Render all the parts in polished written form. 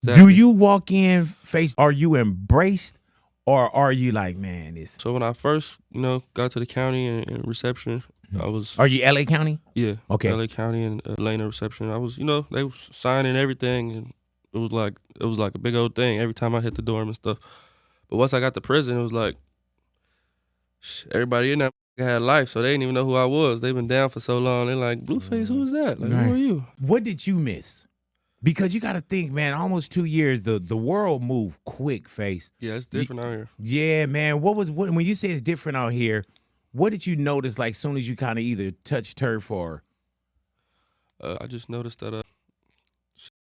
Do you walk in face? Are you embraced, or are you like, man, this? So when I first, got to the county and reception, I was. Are you LA County? Yeah. Okay. LA County and Delano reception. I was, they was signing everything, and it was like a big old thing every time I hit the dorm and stuff. But once I got to prison, it was like everybody in there had life, so they didn't even know who I was. They've been down for so long. They're like, Blueface, who is that? Like, who are you? What did you miss? Because you got to think, man, almost 2 years, the world moved quick, Face. Yeah, it's different out here. Yeah, man. What when you say it's different out here, what did you notice, like, soon as you kind of either touched turf or? I just noticed that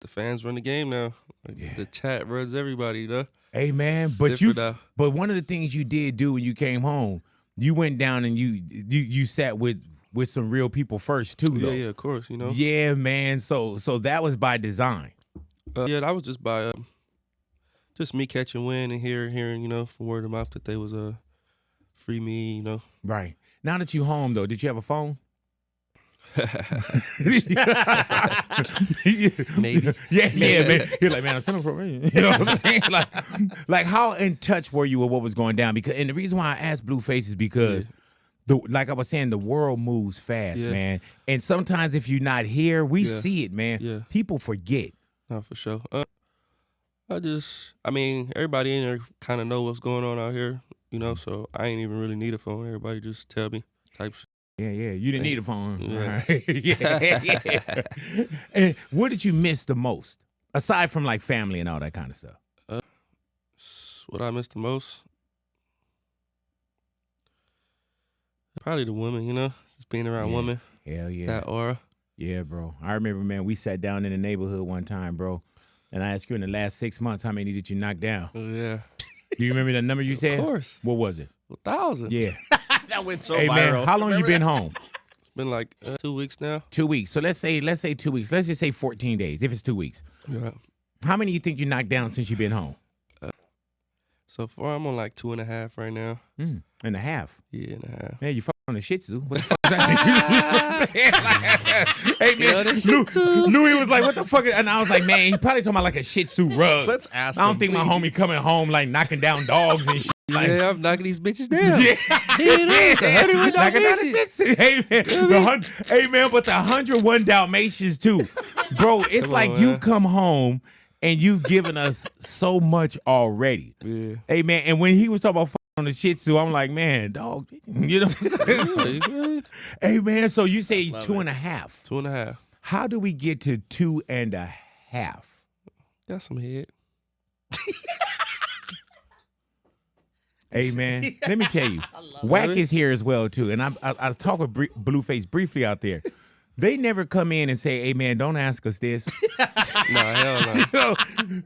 the fans run the game now. Like, the chat runs everybody, Hey, man, but one of the things you did do when you came home, you went down and you sat with some real people first too, though. Yeah, of course, Yeah, man. So that was by design. Yeah, that was just by just me catching wind and hearing, from word of mouth that they was free me, Right. Now that you home though, did you have a phone? Maybe. Yeah, man. You're like, man, I'm telling for me. You know what I'm saying? Like how in touch were you with what was going down? And the reason why I asked Blueface is because like I was saying, the world moves fast, man. And sometimes if you're not here, we see it, man. Yeah. People forget. No, for sure. Everybody in there kind of know what's going on out here, so I ain't even really need a phone. Everybody just tell me type shit. Yeah. You didn't need a phone. Yeah. Right? Yeah. And what did you miss the most? Aside from like family and all that kind of stuff. What I miss the most? Probably the women, just being around women. Hell yeah. That aura. Yeah, bro. I remember, man, we sat down in the neighborhood one time, bro. And I asked you in the last 6 months, how many did you knock down? Oh, yeah. Do you remember the number you said? Of course. What was it? 1,000. Yeah. That went so hey, viral. man, how long you been home? It's been like 2 weeks now. 2 weeks. So let's say 2 weeks. Let's just say 14 days, if it's 2 weeks. Yeah. How many you think you knocked down since you've been home? So far, I'm on like 2.5 right now. And a half. Yeah, and a half. Man, you fucking on the Shih Tzu. What the fuck is that? You know what I'm saying? Like, hey, man, Louis was like, what the fuck? And I was like, man, he probably talking about like a Shih Tzu rug. Let's ask I don't him, think my homie coming home like knocking down dogs and shit. Like, yeah, I'm knocking these bitches down. Yeah. Knocking down the Shih Tzu. Hey, man, hey, man, but the 101 Dalmatians too. Bro, it's Come like on, you man. come home and you've given us so much already. Yeah. Hey, man, and when he was talking about on the Shih Tzu, I'm like, man, dog, you know what I'm saying? Hey, man, so you say 2.5. 2.5. How do we get to 2.5? Got some head. Hey, man, let me tell you, Wack is here as well, too. And I talk with Blueface briefly out there. They never come in and say, hey, man, don't ask us this. Nah, hell no. You know,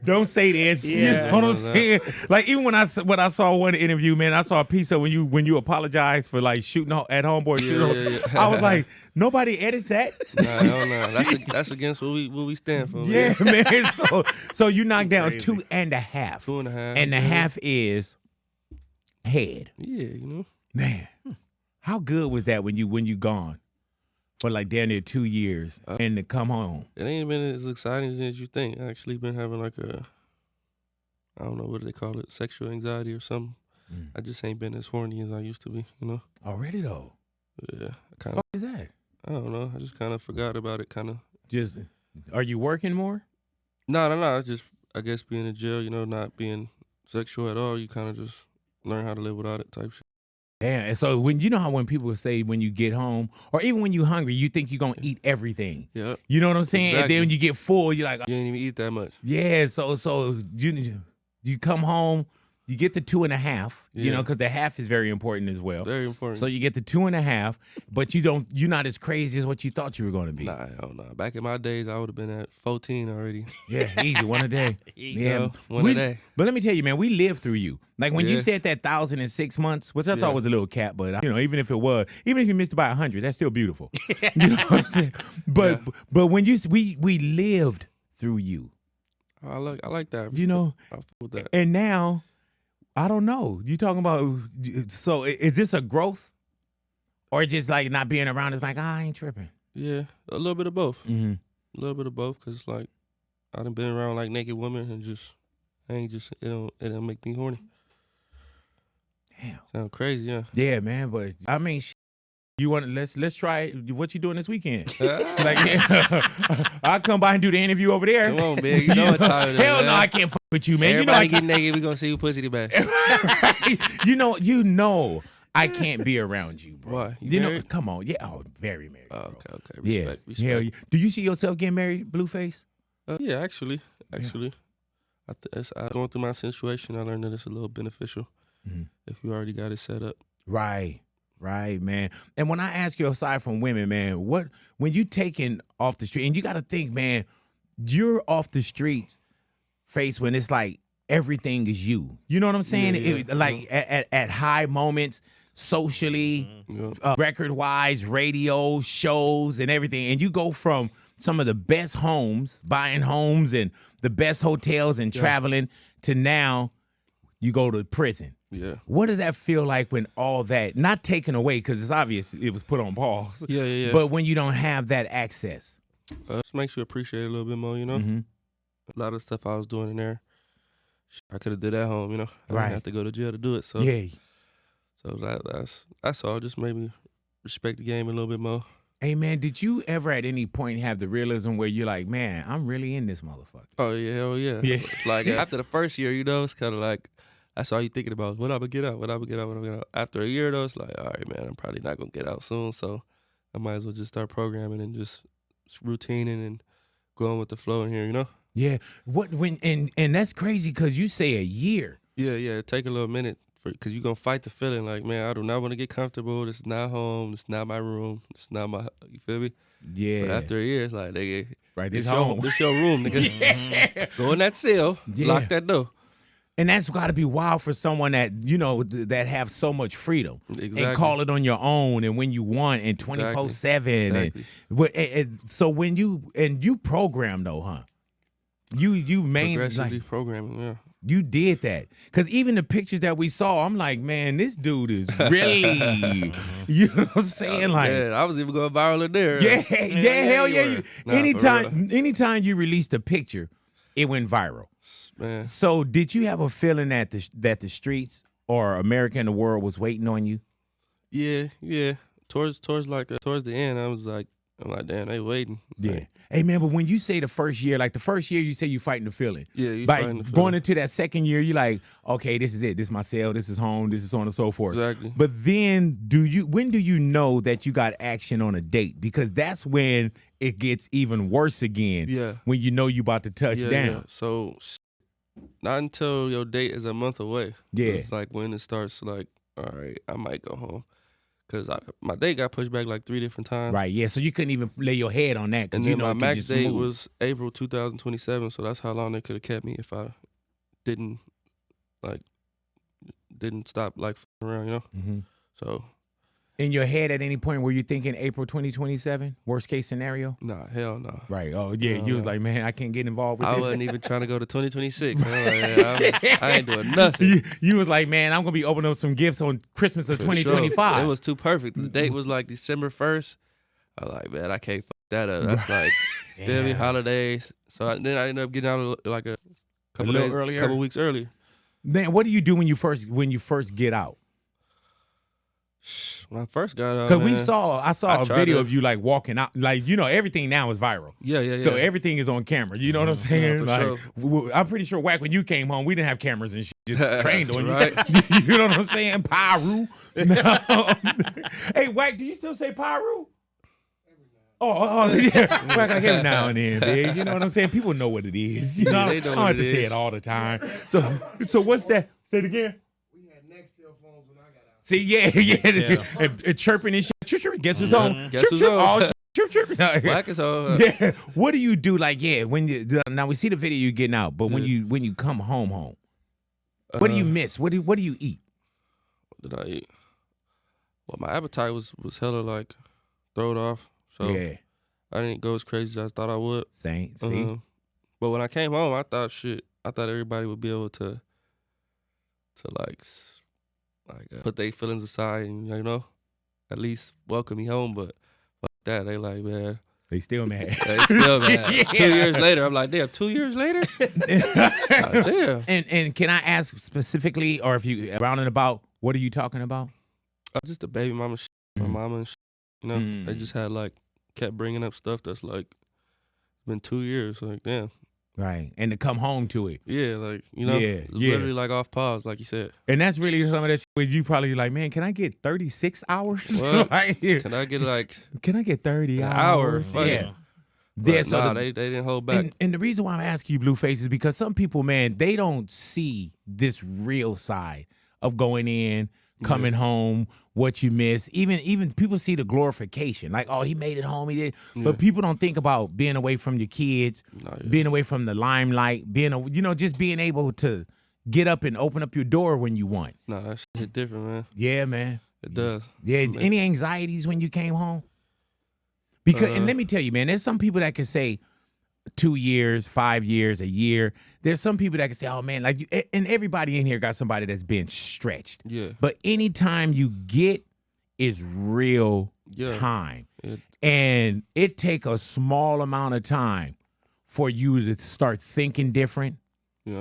don't say this. Yeah. You know what I'm saying? Like, even when I saw one interview, man, I saw a piece of when you apologized for, like, shooting at homeboy. Yeah. I was like, nobody edits that. Nah, hell no. That's against what we stand for. Yeah, man. So you knocked down Crazy. 2.5. 2.5. And the half is head. Yeah, Man, how good was that when you gone for like damn near 2 years and to come home? It ain't been as exciting as you think. I actually been having like I don't know, what do they call it, sexual anxiety or something. I just ain't been as horny as I used to be, Already though. Yeah. What is that? I don't know. I just kind of forgot about it, Just, are you working more? No. It's just, I guess, being in jail, not being sexual at all. You kind of just learn how to live without it type shit. Damn. And so when people say when you get home, or even when you're hungry, you think you're going to eat everything. Yeah. You know what I'm saying? Exactly. And then when you get full, you're like, You ain't even eat that much. yeah. So you come home, you get the 2.5, Yeah. because the half is very important as well. Very important. So you get the 2.5, but you're not as crazy as what you thought you were going to be. Nah, hell no. Back in my days, I would have been at 14 already. Yeah, easy, one a day. Yeah, one a day. But let me tell you, man, we lived through you. Like when you Yeah. said that 1,006 months, which I Yeah. thought was a little cap, but even if you missed by 100, that's still beautiful. You know what I'm saying? But when we lived through you. I like that. I fuck with that. And now, I don't know. You talking about? So is this a growth, or just like not being around? It's like I ain't tripping. Yeah, a little bit of both. Mm-hmm. A little bit of both, because like I done been around like naked women and it don't make me horny. Damn. Sound crazy, yeah. Yeah, man. But I mean, you want to let's try it. What you doing this weekend? Like, I'll come by and do the interview over there. Come on, man. You know what time it is, Hell man. no, I can't fuck with you, man. Everybody you know get naked. We gonna see who pussy the best. you know I can't be around you, bro. Why? You know, married? come on. Yeah, very married. Oh, Bro. okay. Yeah. Respect. Hell yeah. Do you see yourself getting married, Blueface? Yeah, actually. Going through my situation, I learned that it's a little beneficial if you already got it set up. Right, man. And when I ask you, aside from women, man, when you taking off the street, and you got to think, man, you're off the streets, face when it's like everything is you. You know what I'm saying? Yeah. Like at high moments, socially, record-wise, radio, shows, and everything. And you go from some of the best homes, buying homes and the best hotels and traveling to now you go to prison. Yeah. What does that feel like when all that, not taken away, because it's obvious it was put on pause. Yeah. But when you don't have that access. Just makes you appreciate it a little bit more, you know? Mm-hmm. A lot of stuff I was doing in there, I could have did at home, you know? I Right. didn't have to go to jail to do it. So Yeah. So that's all. Just made me respect the game a little bit more. Hey, man, did you ever at any point have the realism where you're like, man, I'm really in this motherfucker? Oh, yeah, hell yeah. Yeah. It's like after the first year, you know, it's kind of like, that's all you thinking about. What I'm going to get out? After a year, though, it's like, all right, man, I'm probably not going to get out soon. So I might as well just start programming and just routining and going with the flow in here, you know? Yeah. And that's crazy because you say a year. Yeah. It take a little minute because you're going to fight the feeling like, man, I do not want to get comfortable. This is not home. This is not my room. This is not my, you feel me? Yeah. But after a year, it's like, nigga, right, this your room, nigga. Yeah. Go in that cell, lock that door. And that's got to be wild for someone that, you know, that have so much freedom. Exactly. And call it on your own and when you want and 24/7. Exactly. And so when you program though, huh? You mainly progressively programming, yeah. You did that. Because even the pictures that we saw, I'm like, man, this dude is really, you know what I'm saying? Like, yeah, I was even going viral in there. Yeah, hell yeah. Nah, anytime you released a picture, it went viral. Man. So did you have a feeling that the streets or America and the world was waiting on you? Yeah. Towards the end, I'm like, damn, they waiting. Yeah. Like, Hey man, but when you say the first year, like the first year you say you fighting the feeling. Yeah, you By fighting the feeling. going into that second year, you like, okay, this is it. This is my cell, this is home, this is so on and so forth. Exactly. But then when do you know that you got action on a date? Because that's when it gets even worse again. Yeah. When you know you about to touch down. Yeah. So not until your date is a month away. Yeah. It's like when it starts like, all right, I might go home. Because my date got pushed back like 3 different times. Right, yeah. So you couldn't even lay your head on that. And you then know my it could max just date move. was April 2027, so that's how long they could have kept me if I didn't stop like f***ing around, you know? Mm-hmm. So. In your head at any point were you thinking April 2027? Worst case scenario? Nah, hell no. Right. Oh, yeah. You was like, man, I can't get involved with I this. wasn't even trying to go to 2026. I ain't doing nothing. You was like, man, I'm going to be opening up some gifts on Christmas of 2025. Sure. It was too perfect. The date was like December 1st. I was like, man, I can't fuck that up. That's like, feel me, holidays. So then I ended up getting out like a couple weeks earlier. Then what do you do when you first get out? When I first got out, because I saw a video of you like walking out, like, you know, everything now is viral. Yeah. So everything is on camera. You know what I'm saying? Yeah, like, sure. I'm pretty sure when you came home, we didn't have cameras and shit, just trained on right. you. You know what I'm saying? Pyru. No. Hey, Wack, do you still say Pyru? Oh, yeah. Wack like every now and then, big. You know what I'm saying? People know what it is. You know, they I know don't what have to it say is. it all the time. So what's that? Say it again. See, yeah. And chirping and shit. Chirp, guess who's home? Guess who's Chirp, home? oh, chirp. Black is home. Yeah. What do you do? Like, yeah, when you now we see the video you getting out, but when you come home, what do you miss? What do you eat? What did I eat? Well, my appetite was hella like thrown off. So Yeah. I didn't go as crazy as I thought I would. Same. See? But when I came home, I thought everybody would be able to put their feelings aside and, you know, at least welcome me home. But fuck that, they like, man, They still mad. They still mad. Yeah. 2 years later, I'm like, damn, 2 years later? Damn. And can I ask specifically, or if you round and about, what are you talking about? Just the baby mama shit. My mama and shit. You know, they just had like, kept bringing up stuff that's like, been 2 years. Like, damn. Right. And to come home to it. Yeah, like, you know, Yeah, literally like off pause, like you said. And that's really some of that shit where you probably like, man, can I get 36 hours? What? Right here. Can I get like Can I get 30 an hours? hour? Yeah. But Yeah, so nah, they didn't hold back. and the reason why I'm asking you, Blueface, is because some people, man, they don't see this real side of going in, coming home, what you miss. Even people see the glorification, like, oh, he made it home, he did. But people don't think about being away from your kids, being away from the limelight, just being able to get up and open up your door when you want. No, that shit different, man. Yeah, man. It does. Yeah. Man. Any anxieties when you came home? Because and let me tell you, man, there's some people that can say 2 years, 5 years, a year. There's some people that can say, oh man, like, and everybody in here got somebody that's been stretched. Yeah. But anytime you get is real time. And it take a small amount of time for you to start thinking different,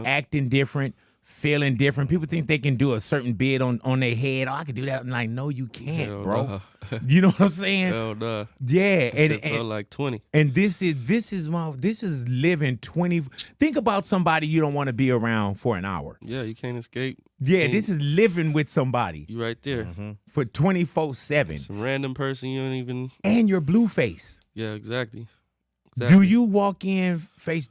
acting different, feeling different. People think they can do a certain bid on their head. Oh, I can do that. I'm like, no, you can't, Hell bro. nah. You know what I'm saying? Hell nah. Yeah, and felt like 20. And this is living 20. Think about somebody you don't want to be around for an hour. Yeah, you can't escape. Yeah, this is living with somebody You right there. for 24/7. Some random person you don't even. And your Blueface. Yeah, exactly. Do you walk in face?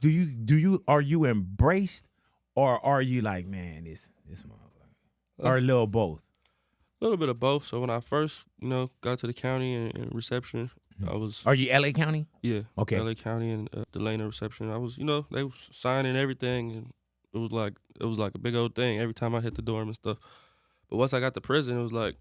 Are you embraced, or are you like, man, this motherfucker, or a little both? A little bit of both. So when I first, got to the county and reception, I was. Are you LA County? Yeah. Okay. LA County and Delano reception. I was, they was signing everything, and it was like a big old thing every time I hit the dorm and stuff. But once I got to prison, it was like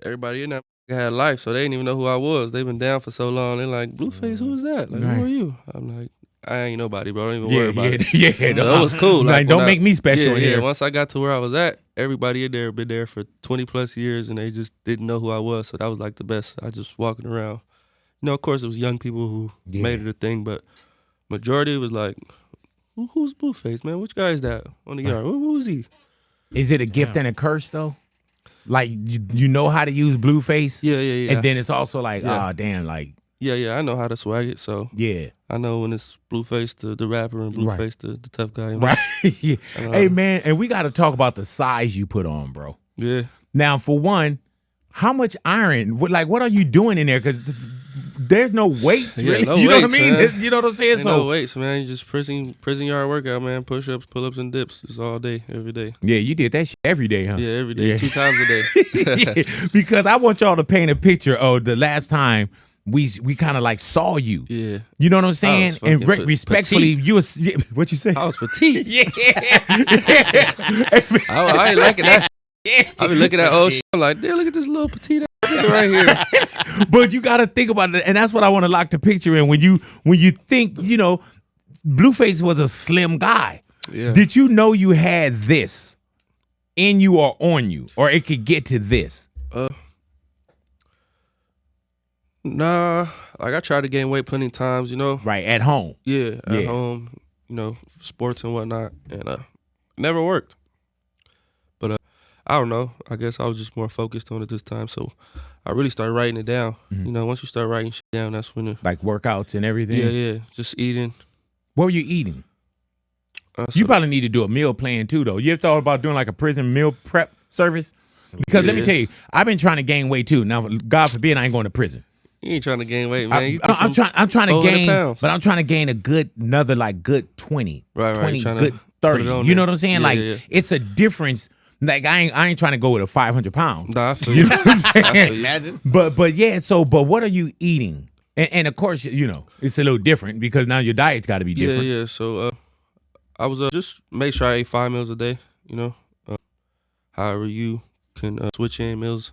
everybody in there had life, so they didn't even know who I was. They've been down for so long. They're like, Blueface, who is that? Like, who are you? I'm like, I ain't nobody, bro. Don't even worry about it. Yeah, so it was cool. Like don't make me special in here. Once I got to where I was at, everybody in there been there for 20 plus years, and they just didn't know who I was. So that was like the best. I just walking around. Of course, it was young people who made it a thing, but majority was like, who's Blueface, man? Which guy is that on the yard? Who's he? Is it a gift and a curse though? Like you know how to use Blueface? Yeah. And then it's also like, damn, like. Yeah, I know how to swag it, so. Yeah. I know when it's Blueface the rapper and Blueface the tough guy. Right. Yeah. Hey, man, and we got to talk about the size you put on, bro. Yeah. Now, for one, how much iron? What are you doing in there? Because there's no weights, really. No you know weights, what I mean? Man. You know what I'm saying? Ain't no weights, man. You just prison yard workout, man. Push-ups, pull-ups, and dips. It's all day, every day. Yeah, you did that shit every day, huh? Yeah, every day. 2 times a day. Yeah, because I want y'all to paint a picture of the last time we kind of like saw you. Yeah. You know what I'm saying? And respectfully, petite. you was what you say? I was petite. Yeah. I ain't liking that shit. I be looking at old shit. I'm like, damn, look at this little petite ass nigga right here. But you got to think about it, and that's what I want to lock the picture in. When you think, Blueface was a slim guy. Yeah. Did you know you had this in you or on you, or it could get to this? Nah, like I tried to gain weight plenty of times, Right, at home. Yeah, at home, sports and whatnot, and never worked. But I don't know. I guess I was just more focused on it this time, so I really started writing it down. Once you start writing shit down, that's when like workouts and everything. Yeah, just eating. What were you eating? You probably need to do a meal plan too, though. You ever thought about doing like a prison meal prep service? Because let me tell you, I've been trying to gain weight too. Now, God forbid, I ain't going to prison. You ain't trying to gain weight, man. I'm trying to gain, pounds. but I'm trying to gain another good 20, right, 20, good 30. You know what I'm saying? Yeah. It's a difference. Like I ain't trying to go with a 500 pounds. Nah, I feel you know what I'm saying? Imagine. But yeah. So, but what are you eating? And of course, it's a little different because now your diet's got to be different. Yeah. So I was just make sure I ate 5 meals a day. However you can switch in meals.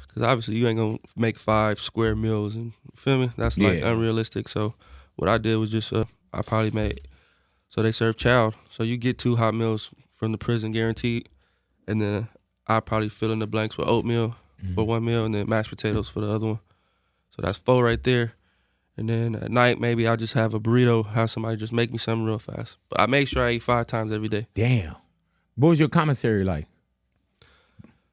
Because obviously you ain't going to make 5 square meals. And you feel me? That's like unrealistic. So what I did was just, I probably made, so they serve child. So you get 2 hot meals from the prison guaranteed. And then I probably fill in the blanks with oatmeal for 1 meal and then mashed potatoes for the other one. So that's 4 right there. And then at night, maybe I'll just have a burrito, have somebody just make me something real fast. But I make sure I eat 5 times every day. Damn. What was your commissary like?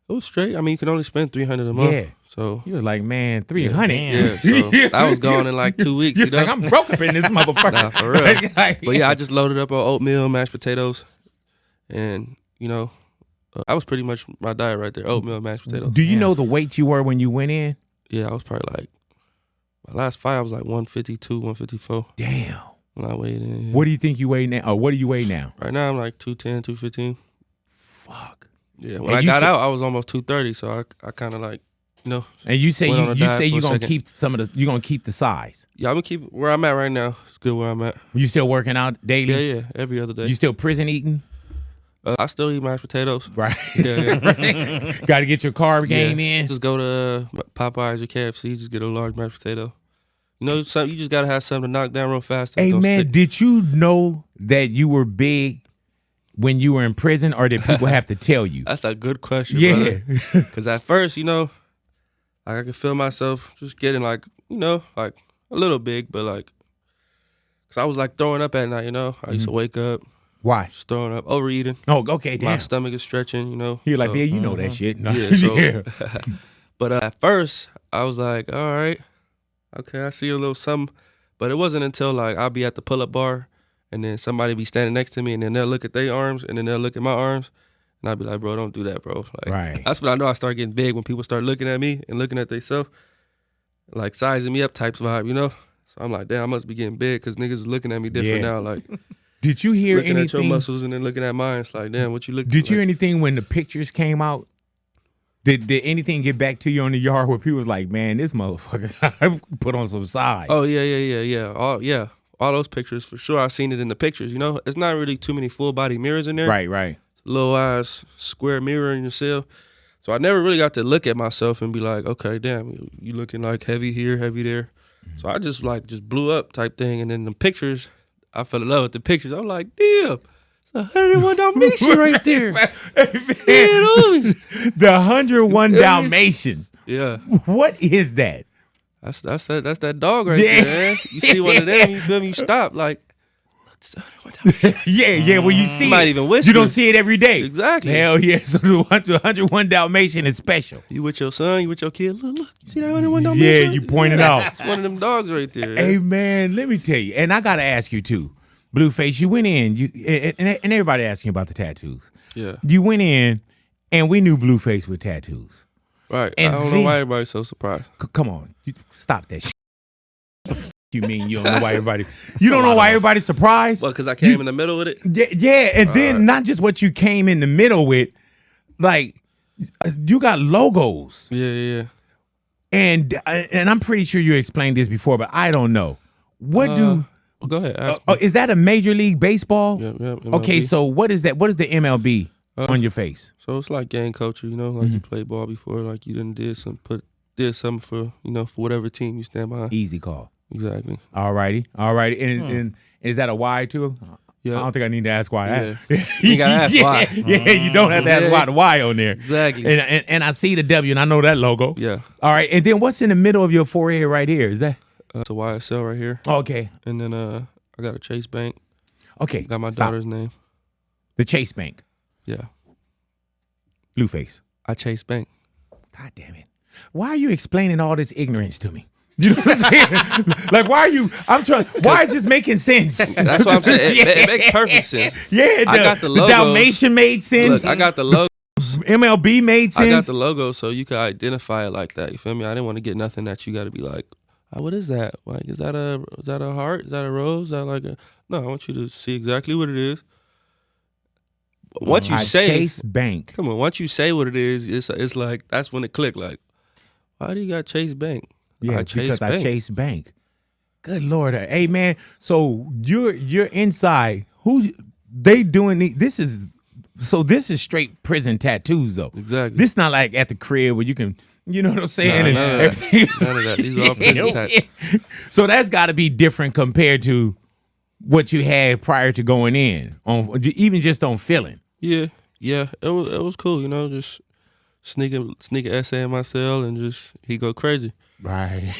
It was straight. I mean, you can only spend $300 a month. Yeah. So You were like, man, 300. yeah, so I was gone in like 2 weeks. You're like, I'm broke up in this motherfucker. Nah, for real. But yeah, I just loaded up on oatmeal, mashed potatoes, and that was pretty much my diet right there. Oatmeal, mashed potatoes. Do you know the weight you were when you went in? Yeah, I was probably like, my last fight I was like 152, 154 Damn. when I weighed in. Yeah. What do you think you weigh now? Or what do you weigh now? Right now I'm like 210, 215. Fuck. Yeah, when I got out, I was almost 230, so I kind of like, And you say you're gonna keep you're gonna keep the size. Yeah, I'm gonna keep where I'm at right now. It's good where I'm at. You still working out daily? Yeah, every other day. You still prison eating? I still eat mashed potatoes. Right. Yeah. Got to get your carb game in. Just go to Popeyes or KFC. Just get a large mashed potato. You just gotta have something to knock down real fast. Hey man, did you know that you were big when you were in prison, or did people have to tell you? That's a good question. Yeah. Because at first, I could feel myself just getting like a little big, but like, cause I was like throwing up at night. I used to wake up. Why? Just throwing up, overeating. Oh, okay, damn. My stomach is stretching. You're like, yeah, you know that shit. No. Yeah. So, but at first, I was like, all right, okay, I see a little something. But it wasn't until like I'll be at the pull-up bar, and then somebody be standing next to me, and then they'll look at their arms, and then they'll look at my arms, and I'll be like, bro, don't do that, bro. Like, right. That's when I know I start getting big, when people start looking at me and looking at themselves, like sizing me up types vibe, So I'm like, damn, I must be getting big because niggas is looking at me different now. Like, did you hear looking anything? at your muscles and then looking at mine? It's like, damn, what you looking? Did you hear anything when the pictures came out? Did anything get back to you on the yard where people was like, man, this motherfucker put on some size? Oh yeah. All those pictures for sure. I seen it in the pictures. It's not really too many full body mirrors in there. Right. Little eyes, square mirror in your cell. So I never really got to look at myself and be like, okay, damn, you looking like heavy here, heavy there. So I just blew up type thing. And then the pictures, I fell in love with the pictures. I'm like, damn, it's 101 Dalmatians right there. The 101 Dalmatians. Yeah. What is that? That's that dog right there, man. You see one of them, you feel me? You stop like, yeah. Well, you see, you might even whisper. You don't see it every day. Exactly. Hell yeah. So the 101 Dalmatian is special. You with your son, you with your kid. Look, you see that 101 Dalmatian? Yeah, you pointed out. It's one of them dogs right there. Hey man, let me tell you, and I gotta ask you too, Blueface. You went in, and everybody asking about the tattoos. Yeah. You went in, and we knew Blueface with tattoos. Right. And I don't know why everybody's so surprised. Come on, stop that shit. What the you mean you don't know why everybody? You don't know why everybody's surprised? Well, because I came in the middle with it. Yeah, and then not just what you came in the middle with, like you got logos. Yeah. And I'm pretty sure you explained this before, but I don't know. What do? Well, go ahead. Ask Oh, is that a Major League Baseball? Yeah. MLB. Okay, so what is that? What is the MLB on your face? So it's like gang culture, like you played ball before, like you did something for for whatever team you stand behind. Easy call. Exactly. All righty. And is that a why too? Yeah. I don't think I need to ask why. Yeah. You gotta ask why. Yeah, you don't have to ask why. The why on there. Exactly. And I see the W and I know that logo. Yeah. All right. And then what's in the middle of your forehead right here? Is that? It's a YSL right here. Okay. And then I got a Chase Bank. Okay. Got my daughter's name. The Chase Bank. Yeah. Blueface. I Chase Bank. God damn it. Why are you explaining all this ignorance to me? You know what I'm saying? Like, why is this making sense? That's what I'm saying. It makes perfect sense. Yeah, I got the logo. The Dalmatian made sense. Look, I got the logo. MLB made sense. I got the logo so you could identify it like that. You feel me? I didn't want to get nothing that you got to be like, oh, what is that? Like, is that a heart? Is that a rose? Is that like a? No, I want you to see exactly what it is. Once you say Chase Bank. Come on, once you say what it is, it's like that's when it clicked. Like, why do you got Chase Bank? Yeah, because I Chase Bank. Good Lord. Hey man, so you're inside. Who they doing this is straight prison tattoos though. Exactly. This not like at the crib where you can, you know what I'm saying? None of that. These are all prison tattoos. So that's gotta be different compared to what you had prior to going in, on even just on feeling. Yeah. It was cool, just sneak an essay in my cell and just he go crazy. Right.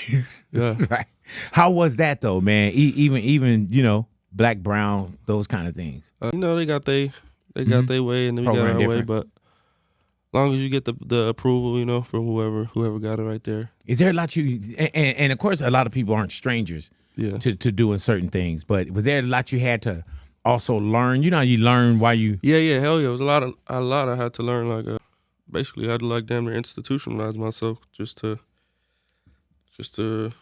Yeah. Right. How was that though, man? Even black, brown, those kind of things. They got their way, and then we got our way. But as long as you get the approval, from whoever got it right there. Is there a lot and of course a lot of people aren't strangers to doing certain things, but was there a lot you had to also learn? You learn while you hell yeah. It was a lot I had to learn, like basically I had to like damn near institutionalize myself just to I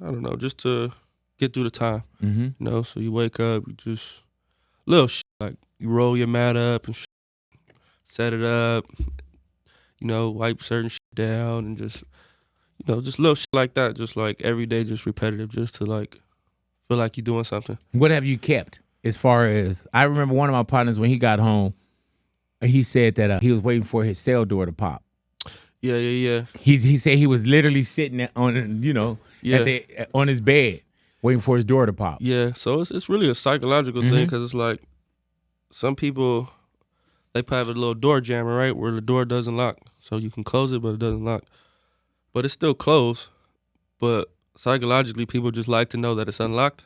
don't know, just to get through the time. Mm-hmm. So you wake up, you just little shit, like you roll your mat up and set it up, wipe certain shit down, and just just little shit like that, just like every day, just repetitive, just to like feel like you're doing something. What have you kept as far as, I remember one of my partners when he got home, he said that he was waiting for his cell door to pop. Yeah. He said he was literally sitting on on his bed waiting for his door to pop. Yeah, so it's really a psychological thing, because it's like some people, they probably have a little door jammer, right, where the door doesn't lock. So you can close it, but it doesn't lock. But it's still closed. But psychologically, people just like to know that it's unlocked.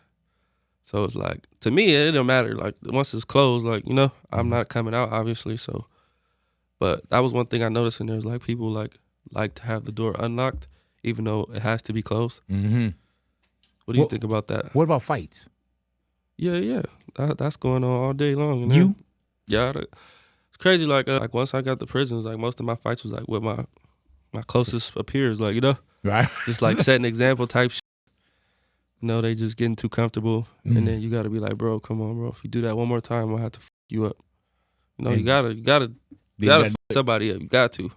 So it's like, to me, it don't matter. Like, once it's closed, like, I'm not coming out, obviously. So, but that was one thing I noticed, and there's like people like to have the door unlocked, even though it has to be closed. Mm-hmm. What do you think about that? What about fights? Yeah. That's going on all day long. You? Yeah. It's crazy. Like once I got to prison, like most of my fights was like with my closest peers, like, right? Just like setting example type shit. They just getting too comfortable, and then you got to be like, bro, come on, bro. If you do that one more time, I'll have to you up. You gotta fuck somebody up. You got to,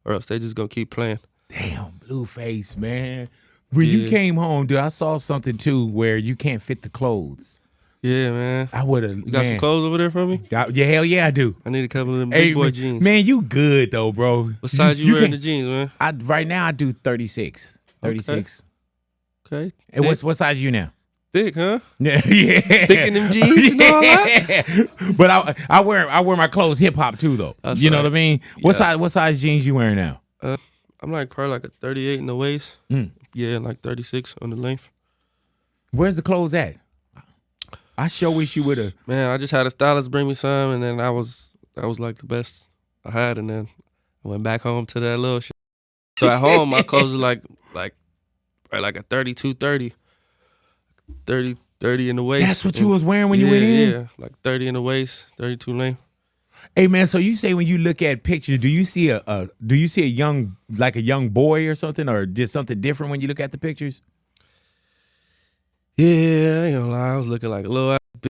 or else they just gonna keep playing. Damn, Blueface, man. When you came home, dude, I saw something too where you can't fit the clothes. Yeah, man. I would have. You got some clothes over there for me? Yeah, hell yeah, I do. I need a couple of them big boy jeans. Man, you good though, bro. What size you wearing the jeans, man? Right now I do 36. 36. Okay. And what size you now? Thick, huh? Yeah. Thick in them jeans and all that? But I wear my clothes hip hop too though. That's you know right. what I mean? Yeah. What size jeans you wearing now? I'm like probably like a 38 in the waist. Yeah, and like 36 on the length. Where's the clothes at? I sure wish you would have. Man, I just had a stylist bring me some, and then that was like the best I had, and then I went back home to that little shit. So at home, my clothes are like a 32, 30 in the waist. That's what you was wearing when you went in? Yeah, like 30 in the waist, 32 length. Hey man, so you say when you look at pictures, do you see a young boy or something, or just something different when you look at the pictures? Yeah, I ain't gonna lie, I was looking like a little ass bitch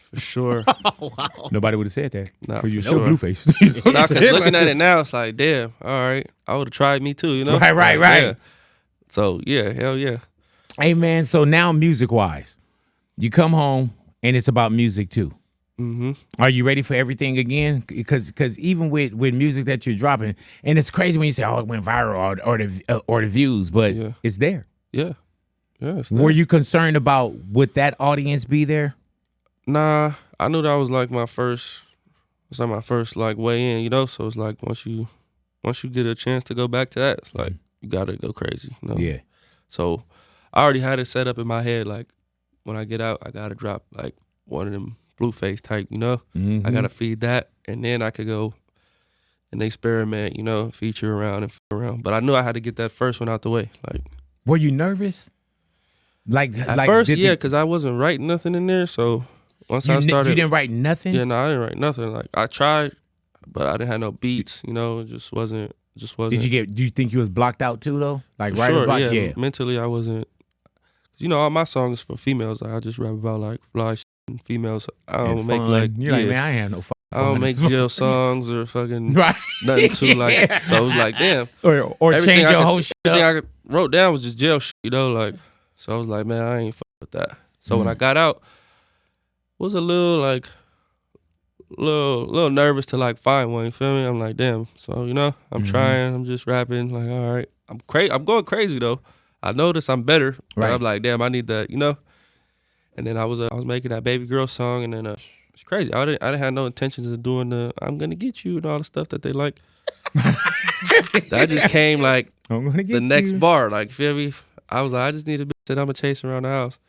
for sure. Wow. Nobody would have said that. Nah, you're for still sure. Blueface. Nah, 'cause looking at it now, it's like, damn, all right, I would have tried me too, Right. Yeah. So yeah, hell yeah. Hey man, so now music wise, you come home and it's about music too. Mm-hmm. Are you ready for everything again? Because even with music that you're dropping, and it's crazy when you say, "Oh, it went viral," or the views, but it's there. Yeah. It's Were you concerned about would that audience be there? Nah, I knew that was like my first like way in, So it's like once you get a chance to go back to that, it's like you gotta go crazy, Yeah. So I already had it set up in my head, like when I get out, I gotta drop like one of them Blueface type, Mm-hmm. I gotta feed that, and then I could go and experiment, feature around and around. But I knew I had to get that first one out the way. Like, were you nervous? At first, because I wasn't writing nothing in there. So once I started, you didn't write nothing. Yeah, no, I didn't write nothing. Like I tried, but I didn't have no beats. It just wasn't. Do you think you was blocked out too though? Like writer's sure, block? yeah. Mentally, I wasn't. All my songs for females. Like, I just rap about like fly shit and females. I don't and make fun. like You're like, man, I ain't have no fun. I don't make jail songs or fucking right. nothing too like. So it was like, damn. Or change your whole shit up. Everything I wrote down was just jail shit, like. So I was like, man, I ain't fuck with that. So when I got out, was a little nervous to like find one. You feel me? I'm like, damn. So I'm trying. I'm just rapping. Like, all right. I'm going crazy though. I notice I'm better. Right. I'm like, damn, I need that. And then I was making that baby girl song, and then it's crazy. I didn't have no intentions of doing the "I'm gonna get you" and all the stuff that they like. That just came like I'm gonna get the next you. bar. Like, feel me? I was like, I just need a bitch that I'm gonna chase around the house.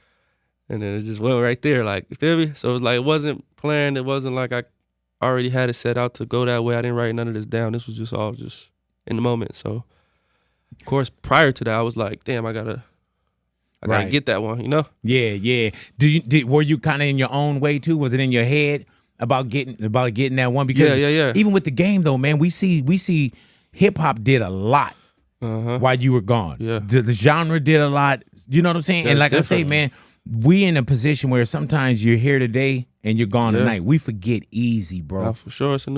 And then it just went right there, like, you feel me? So it was like, it wasn't planned. It wasn't like I already had it set out to go that way. I didn't write none of this down. This was just all just in the moment. So, of course, prior to that, I was like, damn, I gotta get that one, you know? Yeah, yeah. Were you kind of in your own way too? Was it in your head about getting that one? Because yeah. even with the game though, man, we see hip hop did a lot while you were gone. Yeah. The genre did a lot. You know what I'm saying? Yeah, and like definitely. I say, man, we in a position where sometimes you're here today and you're gone tonight. We forget easy, bro. Nah, for sure. It's a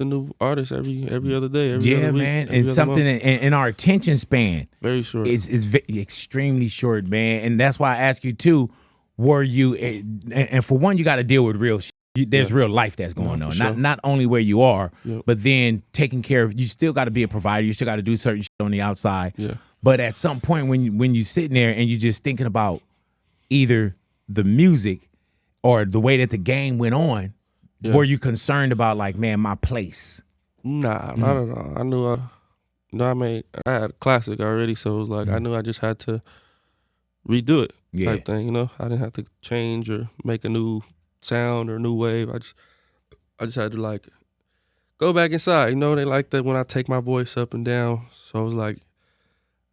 new artist every other day. Every other week, man. every And other something month. in our attention span Very short. is extremely short, man. And that's why I ask you too, were you and for one, you got to deal with real shit. There's real life that's going on. Sure. Not only where you are, Yep. but then taking care of, you still got to be a provider. You still got to do certain shit on the outside. Yeah. But at some point when you sitting there and you're just thinking about either the music or the way that the game went on, were you concerned about like, man, my place? Nah, not at all. I knew I had a classic already, so it was like I knew I just had to redo it type thing, you know? I didn't have to change or make a new sound or new wave. I just had to like go back inside, you know? They like that when I take my voice up and down. So I was like,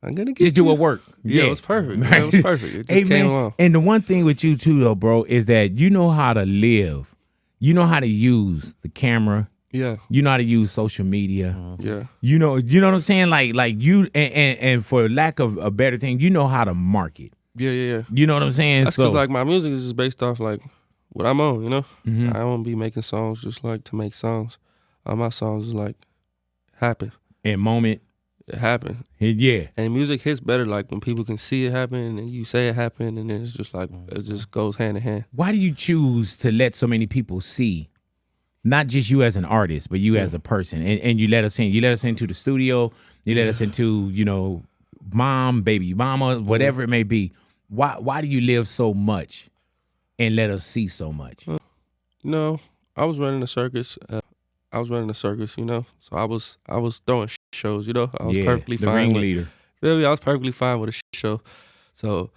I'm gonna Just do what work. Yeah, it was perfect. Man. It was perfect. It just came along. And the one thing with you too, though, bro, is that you know how to live. You know how to use the camera. Yeah. You know how to use social media. Yeah. You know what I'm saying? Like you and for lack of a better thing, you know how to market. Yeah. You know what I'm saying? That's because like my music is just based off like what I'm on, you know? I don't be making songs just like to make songs. All my songs is like happen. In moment. It happened. Yeah. And music hits better like when people can see it happen and you say it happened and then it's just like it just goes hand in hand. Why do you choose to let so many people see, not just you as an artist, but you as a person, and you let us in? You let us into the studio. You let us into, you know, mom, baby mama, whatever it may be. Why do you live so much and let us see so much? You know, I was running a circus. You know, so I was throwing shows. You know, I was perfectly the fine. ringleader. Really, I was perfectly fine with a show. So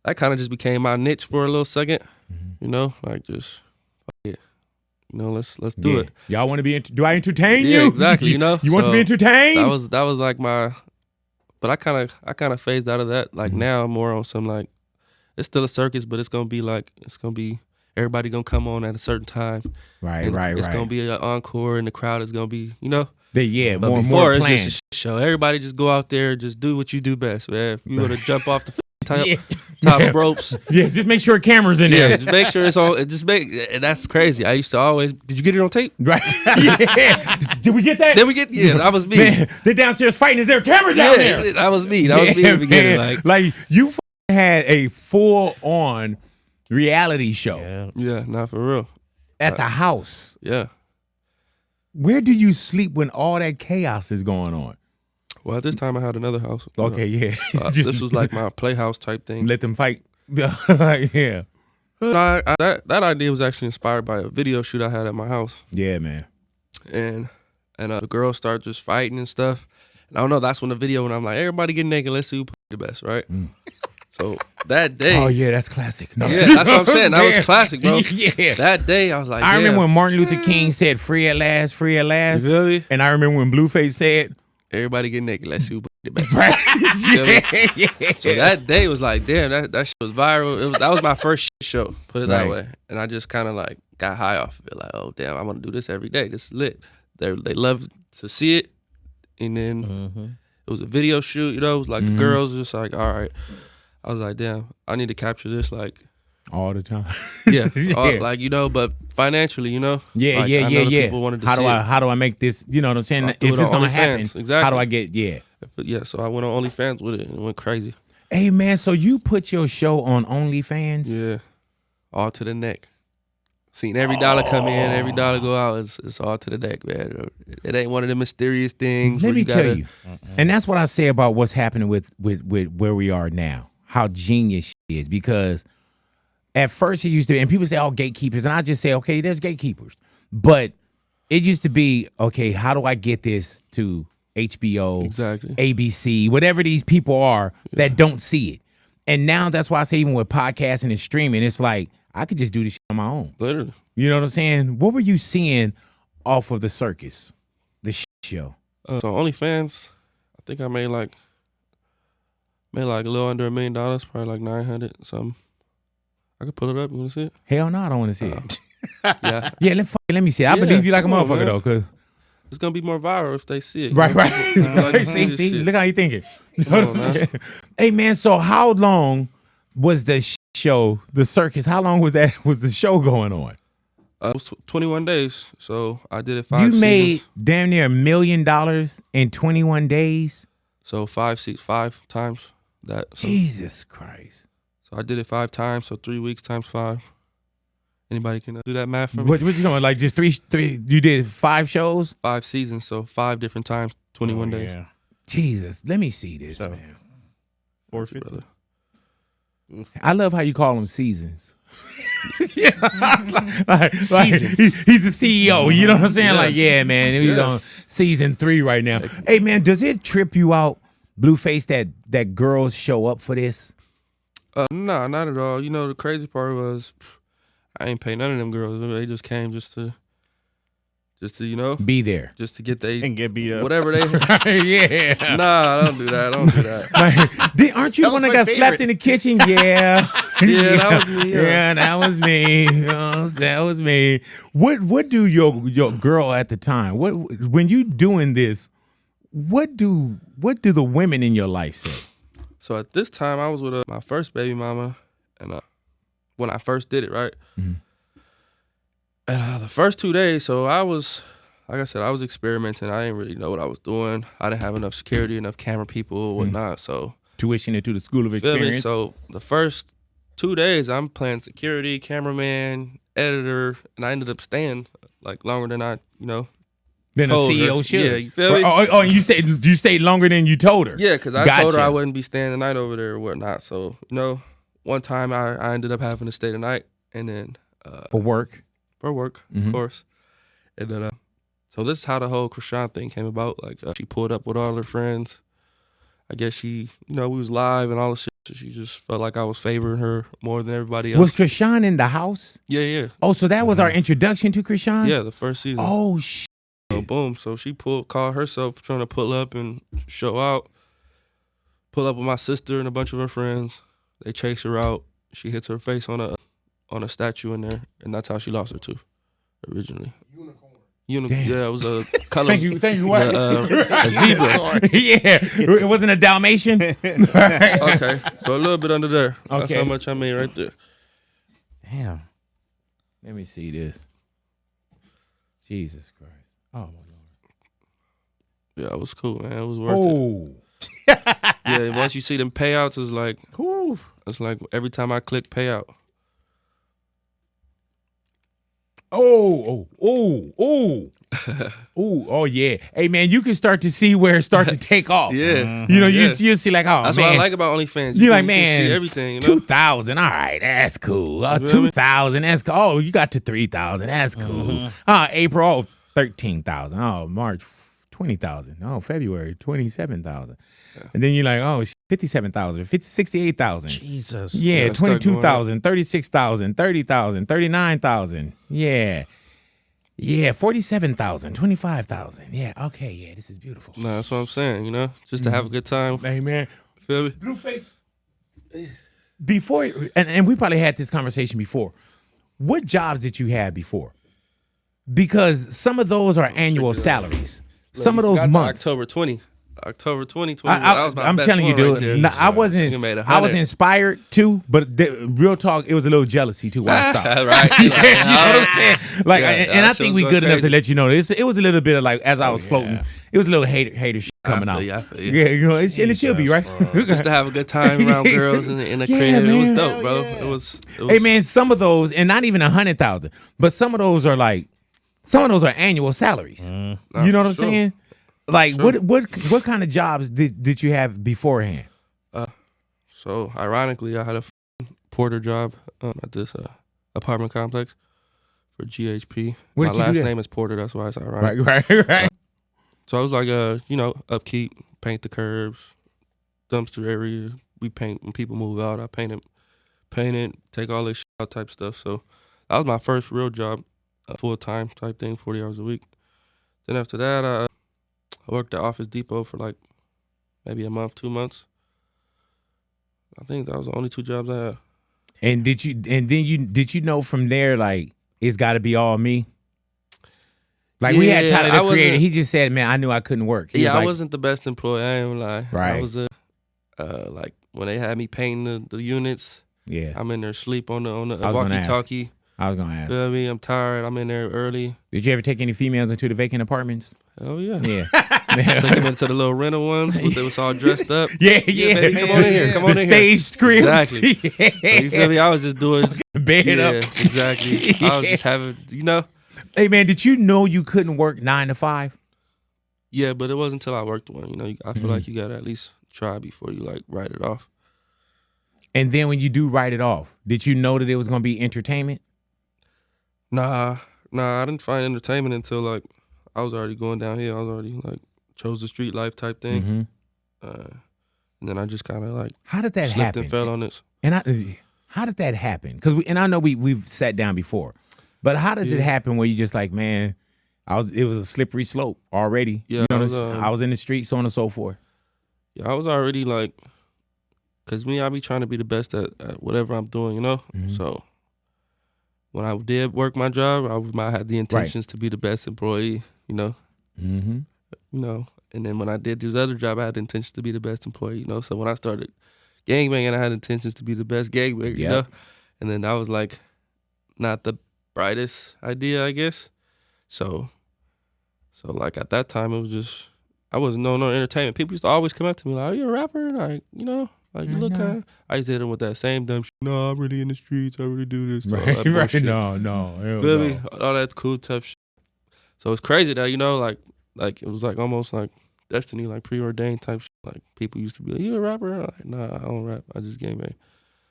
that kind of just became my niche for a little second. You know, like just fuck it. You know, let's do it. Y'all want to be? Do I entertain you? Yeah, exactly. You know, you want to be entertained? That was like my. But I kind of phased out of that. Like now, I'm more on some like, it's still a circus, but it's gonna be everybody gonna come on at a certain time. Right. It's gonna be an encore, and the crowd is gonna be, you know. But But more it's planned. just a show. Everybody just go out there, just do what you do best, man. If you want to jump off the top ropes, just make sure camera's in there. just make sure it's on. And that's crazy. I used to always. Did you get it on tape? Right. Did we get that? That was me. Man, they're downstairs fighting. Is there a camera down there? That was me. That was me in the beginning. Like you had a full-on reality show Yeah, not for real. at the house. Yeah. Where do you sleep when all that chaos is going on? Well, at this time I had another house. Okay, yeah. This was like my playhouse type thing. Let them fight. Yeah. That idea was actually inspired by a video shoot I had at my house, Yeah, man. and the girls start just fighting and stuff. And I don't know. That's when the video when I'm like, everybody get naked. Let's see who the best, right? So that day, Oh, yeah, that's classic. No. yeah, that's what I'm saying. That was classic, bro. Yeah. That day, I was like, I remember damn. when Martin Luther King said, free at last, free at last. You feel me? And I remember when Blueface said, Everybody get naked. Let's see who the best. right. Yeah. So that day was like, damn, that shit was viral. That was my first show, put it that Right. way. And I just kind of like got high off of it. Like, oh, damn, I want to do this every day. This is lit. They love to see it. And then it was a video shoot, you know. It was like the girls just like, all right. I was like, damn, I need to capture this like. All the time. Yeah. Like, you know, but financially, you know. Yeah, like, I know the people wanted to see it. How do I make this, you know what I'm saying? I'll If do it it's on going to happen, OnlyFans. Exactly. how do I get, But yeah, so I went on OnlyFans with it and it went crazy. Hey, man, so you put your show on OnlyFans? Yeah. All to the neck. Seen every dollar come in, every dollar go out. It's all to the neck, man. It ain't one of them mysterious things. Let where me tell gotta- you. And that's what I say about what's happening with where we are now. How genius shit is. Because at first it used to be, and people say, oh, gatekeepers. And I just say, okay, there's gatekeepers. But it used to be, okay, how do I get this to HBO, Exactly. ABC, whatever these people are that don't see it. And now that's why I say even with podcasting and streaming, it's like I could just do this shit on my own. Literally. You know what I'm saying? What were you seeing off of the circus, the show? So OnlyFans, I think I made like a little under $1 million, probably like 900 something. I could pull it up. You want to see it? Hell no, I don't want to see it. Yeah. Yeah, let me see it. I believe you like a come on, motherfucker man. though, cause It's gonna be more viral if they see it. right. People like to see, this shit. look how you thinking. You Come know on, what I'm man. saying? Hey man, so how long was the show, the circus? How long was the show going on? It was 21 days, so I did it 5 You seasons. made damn near $1 million in 21 days. So 5 times that. So, Jesus Christ! so I did it 5 times, so 3 weeks times 5. Anybody can do that math for me? What you doing? Like just three? You did 5 shows? 5 seasons, so 5 different times, 21 days. Yeah. Jesus, let me see this, So- man. 450. Brother. I love how you call them seasons. Yeah, like, Seasons. he's a CEO. You know what I'm saying? Yeah. Like, yeah, man, he's Yeah. on season 3 right now. Hey, man, does it trip you out, Blueface, that girls show up for this? Nah, not at all. You know, the crazy part was I ain't pay none of them girls. They just came just to you know, Be there. just to get they And get beat up. whatever they. Yeah. Nah, don't do that. Don't do that. Like, aren't you That one was that my got slapped favorite. in the kitchen? Yeah. Yeah, that was me, yeah. Yeah, that was me. That was me. What do your girl at the time? When you doing this? What do the women in your life say? So at this time, I was with my first baby mama, and when I first did it, right? Mhm. And the first 2 days, so I was, like I said, I was experimenting. I didn't really know what I was doing. I didn't have enough security, enough camera people, or whatnot. So Tuition into the school of feel me? experience. So the first 2 days, I'm playing security, cameraman, editor, and I ended up staying like longer than I, Then a told her. CEO should. Yeah, you feel me? Oh, and you stayed longer than you told her. Yeah, because I told her Gotcha. I wouldn't be staying the night over there or whatnot. So, one time I ended up having to stay the night, and then For work. for work, Mhm. of course. And then, so this is how the whole Chrisean thing came about. Like, she pulled up with all her friends. I guess she, we was live and all the shit. So she just felt like I was favoring her more than everybody else. Was Chrisean in the house? Yeah. Oh, so that was our introduction to Chrisean? Yeah, the first season. Oh, So boom. So she called herself trying to pull up and show out. Pull up with my sister and a bunch of her friends. They chase her out. She hits her face on a statue in there, and that's how she lost her tooth originally. Unicorn. Damn. Yeah, it was a color. Thank you. What? A zebra. Yeah. It wasn't a Dalmatian? Okay, so a little bit under there. That's Okay. how much I made right there. Damn. Let me see this. Jesus Christ. Oh, my Lord. Yeah, it was cool, man. It was worth Oh. it. Yeah, once you see them payouts, Whew. it's like every time I click payout. Oh. Oh, yeah. Hey, man, you can start to see where it starts to take off. Yeah. You know, Yeah. you'll see like, oh, That's man. what I like about OnlyFans. You're like, can man, see everything, 2,000. All right, that's cool. You feel me? 2,000. That's cool. Oh, you got to 3,000. That's cool. April, 13,000. Oh, March, 20,000. Oh, February, 27,000. And then you're like, oh, 57,000, 68,000. Jesus. Yeah, Yeah, start going 22,000, 36,000, 30,000, 39,000. Yeah. Yeah, 47,000, 25,000. Yeah, okay, yeah, this is beautiful. Nah, that's what I'm saying, just to have a good time. Hey, man. Feel me? Blueface. Before, and we probably had this conversation before. What jobs did you have before? Because some of those are annual salaries. Some of those Got to months. October 2020. I, that was my I'm best telling you, one right dude. there. No, I wasn't. You made I was 100. inspired too, but real talk, it was a little jealousy too. Why I stopped? Right. Yeah, you know what I'm saying? Like, Yeah, and I that think shit we was good going enough to crazy. let you know. It was a little bit of like as I was floating, it was a little hater shit coming out. I feel you. Yeah, you know, and it should be right. Just to have a good time around girls in the Yeah, crib. It was man. dope, bro. It was. Hey man, some of those, and not even 100,000, but some of those are annual salaries. You know what I'm sure. saying? Like what kind of jobs did you have beforehand? So ironically, I had a porter job at this apartment complex for GHP. What My did you do last there? name is Porter. That's why it's ironic. Right. So I was like, upkeep, paint the curbs, dumpster area. We paint when people move out. I paint it, take all this shit out type stuff. So that was my first real job, full time type thing, 40 hours a week. Then after that, I worked at Office Depot for like maybe a month, 2 months. I think that was the only 2 jobs I had. And did you know from there, like, it's got to be all me? Like, we had Tyler, the Creator. He just said, man, I knew I couldn't work. I wasn't the best employee. I ain't gonna lie. Right. I was like when they had me painting the units. Yeah. I'm in there sleep on the walkie-talkie. I was gonna ask. Feel me? I'm tired. I'm in there early. Did you ever take any females into the vacant apartments? Oh yeah. Yeah. Took them into the little rental ones. They was all dressed up. Yeah. Baby, come on in here. Come on the in stage here. Scripts. Exactly. So you feel me? I was just doing bed up. Exactly. I was just having, Hey man, did you know you couldn't work 9 to 5? Yeah, but it wasn't until I worked one. I feel like you gotta at least try before you like write it off. And then when you do write it off, did you know that it was gonna be entertainment? Nah, I didn't find entertainment until like I was already going downhill. I was already like chose the street life type thing. And then I just kind of like how did that slipped happen? And fell on this. And how did that happen? Because I know we've sat down before, but how does it happen where you just like, man, it was a slippery slope already. Yeah, I was in the street, so on and so forth. Yeah, I was already like, cause I be trying to be the best at whatever I'm doing, So when I did work my job, I had the intentions to be the best employee, And then when I did this other job, I had the intentions to be the best employee, So when I started gangbanging, I had intentions to be the best gangbanger, And then that was like not the brightest idea, I guess. So like at that time, it was just I wasn't no entertainment. People used to always come up to me like, "Are you a rapper?" Like you look kind of. I used to hit them with that same dumb shit. No, I'm really in the streets. I really do this. Right. No. Feel me? All that cool tough shit. So it's crazy that like it was like almost like destiny, like preordained type shit. Like people used to be like, "You a rapper?" I'm like, nah, I don't rap. I just gangbang.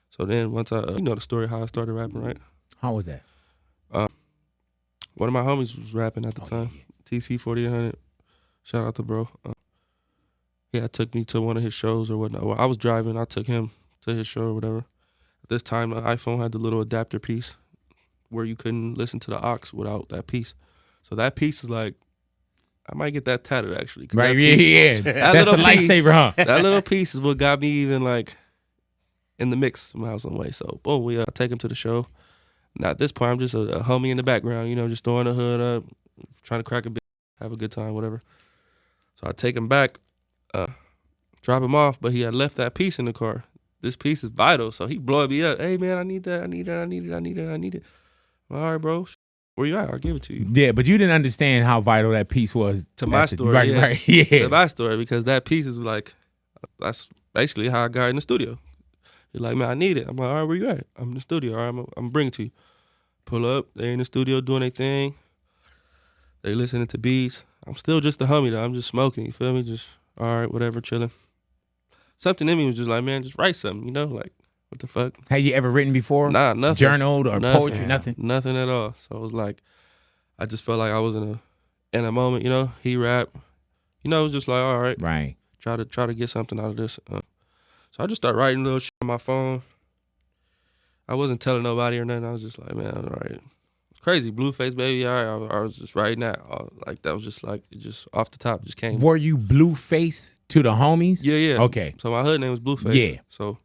So then once I, the story how I started rapping, right? How was that? One of my homies was rapping at the time. Yeah. TC 4800. Shout out to bro. He took me to one of his shows or whatnot. Well, I was driving. I took him to his show or whatever. At this time, the iPhone had the little adapter piece where you couldn't listen to the aux without that piece. So that piece is like, I might get that tatted actually. Right, yeah. That's the lightsaber, huh? That little piece is what got me even like in the mix somehow, some way. So, boom, I take him to the show. Now at this point, I'm just a homie in the background, just throwing the hood up, trying to crack a bit, have a good time, whatever. So I take him back, drop him off, but he had left that piece in the car. This piece is vital, so he blowing me up. Hey man, I need that. All right, bro. Where you at? I'll give it to you. Yeah, but you didn't understand how vital that piece was to my story. Right, yeah. To my story, because that piece is like, that's basically how I got in the studio. He's like, man, I need it. I'm like, all right, where you at? I'm in the studio. All right, I'm bringing it to you. Pull up. They in the studio doing their thing. They listening to beats. I'm still just a homie though. I'm just smoking. You feel me? Just all right, whatever, chilling. Something in me was just like, man, just write something. Like what the fuck? Have you ever written before? Nah, nothing. Journaled or poetry? Nothing. Nothing at all. So it was like, I just felt like I was in a moment. He rap. It was just like, all right, right. Try to get something out of this. So I just started writing little shit on my phone. I wasn't telling nobody or nothing. I was just like, man, all right. It's crazy. Blueface, baby. I was just writing that. Like, that was just like, it just off the top just came. Were you Blueface to the homies? Yeah. Okay. So my hood name was Blueface. Yeah. So,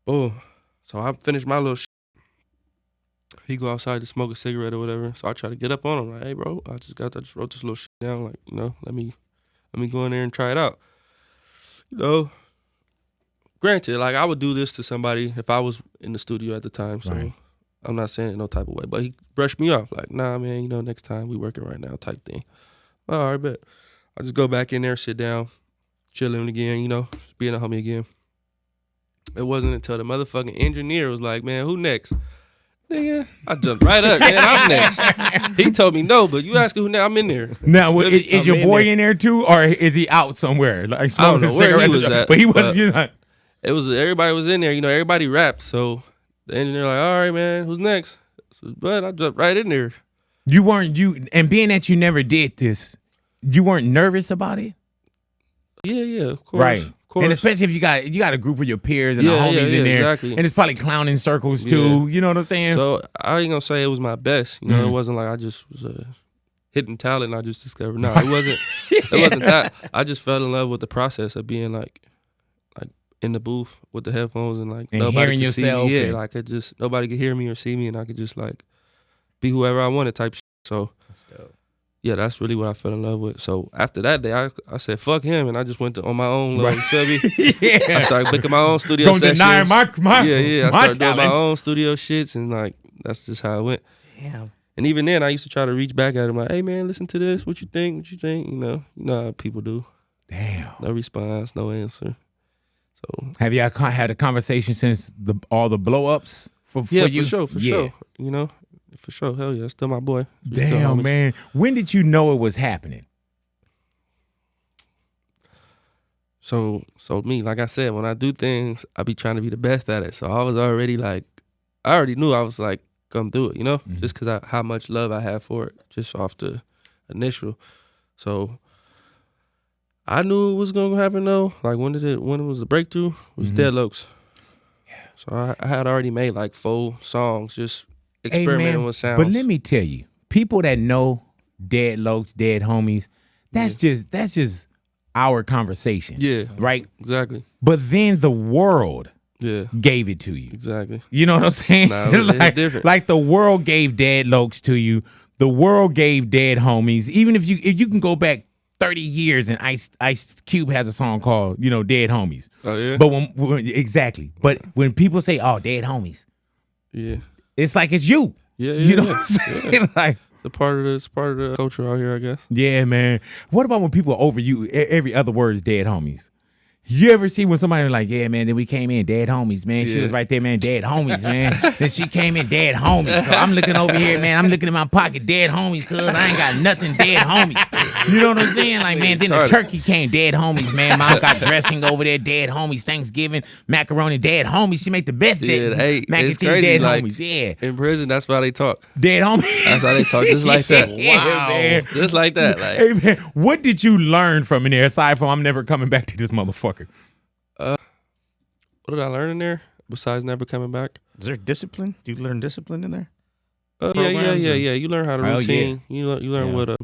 boom. So I finished my little shit. He go outside to smoke a cigarette or whatever. So I try to get up on him. Like, hey, bro, I just wrote this little shit down. Like, let me go in there and try it out. Granted, like I would do this to somebody if I was in the studio at the time. So right. I'm not saying it no type of way. But he brushed me off. Like, nah, man, next time we working right now type thing. All right, bet. I just go back in there, sit down, chilling again, just being a homie again. It wasn't until the motherfucking engineer was like, man, who next? Nigga, I jumped right up, man, I'm next. He told me no, but you asking who next, I'm in there. Now, is your boy in there too, or is he out somewhere? Like, I don't know where he was at. But he was, it was, everybody was in there, everybody rapped, so the engineer like, all right, man, who's next? So, but I jumped right in there. And being that you never did this, you weren't nervous about it? Yeah, of course. Right. Of course. And especially if you got a group of your peers and the homies in there. Exactly. And it's probably clowning circles too. You know what I'm saying? So I ain't gonna say it was my best. You know, it wasn't like I just was a hidden talent and I just discovered. No, it wasn't. It wasn't that. I just fell in love with the process of being like in the booth with the headphones and like and nobody hearing could yourself. see me. Yeah, and- like nobody could hear me or see me, and I could just like be whoever I wanted type shit. So yeah, that's really what I fell in love with. So after that day, I said fuck him, and I just went on my own little. You feel me? I started booking my own studio Don't sessions. deny my I my started doing talent. my own studio shits, and like that's just how it went. Damn. And even then, I used to try to reach back at him like, "Hey man, listen to this. What you think? What you think? You know how people do. Damn. No response, no answer. So Have y'all had a conversation since all the blow ups for yeah, you? for sure. You know, for sure. Hell yeah, still my boy. We still Damn, homies. man. When did you know it was happening? So me, like I said, when I do things, I be trying to be the best at it. So I was already like, I already knew I was like gonna do it, you know, just because how much love I have for it, just off the initial. So I knew it was gonna happen though. Like when it was the breakthrough, it was Dead Lokes. Yeah. So I had already made like 4 songs, just experimenting with sounds. But let me tell you, people that know Dead Lokes, Dead Homies, that's just our conversation. Yeah. Right? Exactly. But then the world Yeah. gave it to you. Exactly. You know what I'm saying? Nah, it's different. Like the world gave Dead Lokes to you. The world gave Dead Homies. Even if you can go back 30 years and Ice Cube has a song called, Dead Homies. Oh yeah. But exactly. But when people say, "Oh, Dead Homies," Yeah. it's like it's you. Yeah. You know what I'm saying? Yeah. Like, It's part of the culture out here, I guess. yeah, man. What about when people over you? Every other word is Dead Homies. You ever see when somebody like, yeah, man, then we came in, Dead Homies, man. She Yeah. was right there, man, Dead Homies, man. Then she came in, Dead Homies. So I'm looking over here, man. I'm looking in my pocket, Dead Homies, cuz I ain't got nothing, Dead Homies. You know what I'm saying? Like, man, then the turkey came, Dead Homies, man. Mom got dressing over there, Dead Homies. Thanksgiving, macaroni, Dead Homies. She make the best Yeah, hey, mac and it's cheese, crazy, Dead like, Homies. Yeah. In prison, that's why they talk. Dead Homies. That's how they talk, just like that. Yeah, man. Just like that. Like, Hey, man, what did you learn from in there aside from I'm never coming back to this motherfucker? what did I learn in there besides never coming back? Is there discipline? Do you learn discipline in there? Yeah. Programs and- You learn how to Oh, routine. You learn Yeah. what.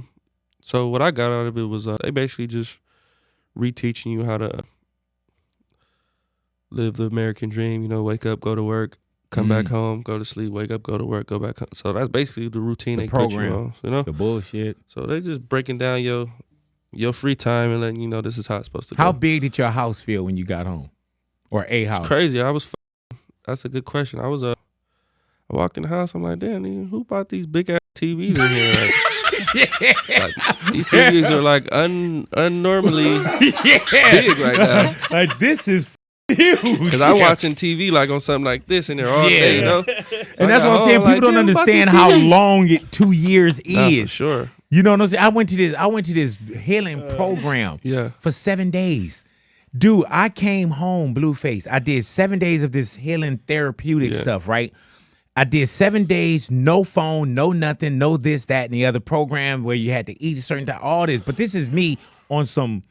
So what I got out of it was they basically just reteaching you how to live the American dream. Wake up, go to work, come back home, go to sleep, wake up, go to work, go back home. So that's basically the routine The they put program. you on. The bullshit. So they just breaking down your free time and letting you know this is how it's supposed to How go. big did your house feel when you got home? Or a house? It's crazy. That's a good question. I walked in the house. I'm like, damn, nigga, who bought these big ass TVs in here? Like, these TVs are like unnormally big right now. Like, this is huge. Because I'm watching TV like on something like this in there all day, So And that's I what I'm got saying. home People don't damn, who bought understand these how TVs? long 2 years Nah, for is. sure. You know what I'm saying? I went to this healing program Yeah. for 7 days. Dude, I came home Blueface. I did 7 days of this healing therapeutic stuff, right? I did 7 days, no phone, no nothing, no this, that, and the other program where you had to eat a certain time, all this. But this is me on some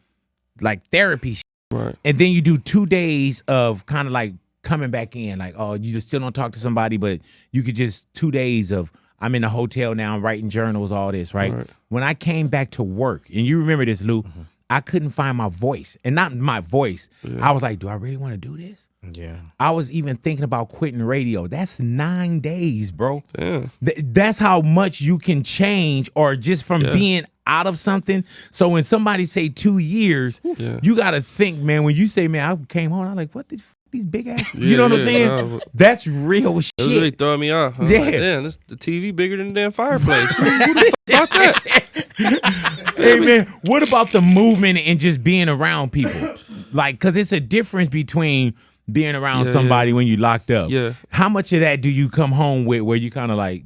like therapy shit. Right. And then you do 2 days of kind of like coming back in, like, oh, you just still don't talk to somebody, but you could just 2 days of I'm in a hotel now, I'm writing journals, all this, right? When I came back to work, and you remember this, Lou, I couldn't find my voice. And not my voice. I was like, do I really want to do this? Yeah. I was even thinking about quitting radio. That's 9 days, bro. Damn. That's how much you can change or just from being out of something. So when somebody say 2 years, you got to think, man, when you say, man, I came home, I'm like, what the these big ass, you know what I'm saying? No. That's real shit. It was really throwing me off. I was Yeah. like, damn, the TV bigger than the damn fireplace. Who the fuck bought that? Hey, man, what about the movement and just being around people? Like, because it's a difference between being around somebody when you locked up. Yeah. How much of that do you come home with where you kind of like,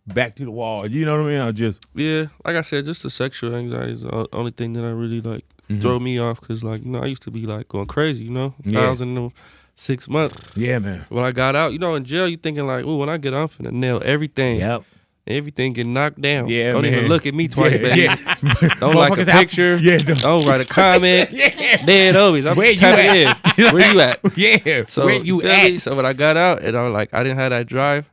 back to the wall? You know what I mean? Or just. Yeah, like I said, just the sexual anxiety is the only thing that I really like throw me off because, like, I used to be like going crazy, 1,000 in 6 months. Yeah, man. When I got out, in jail, you thinking like, oh, when I get out, I'm finna nail everything. Yep. everything getting knocked down. Yeah, don't man. even look at me twice, baby. Yeah. Don't like a Motherfuckers have- picture. Yeah. Don't write a comment. Yeah. Dead obvious. I'm Where you tapping in. Where you at? Yeah. So Where you feel me? at? So when I got out and I was like, I didn't have that drive.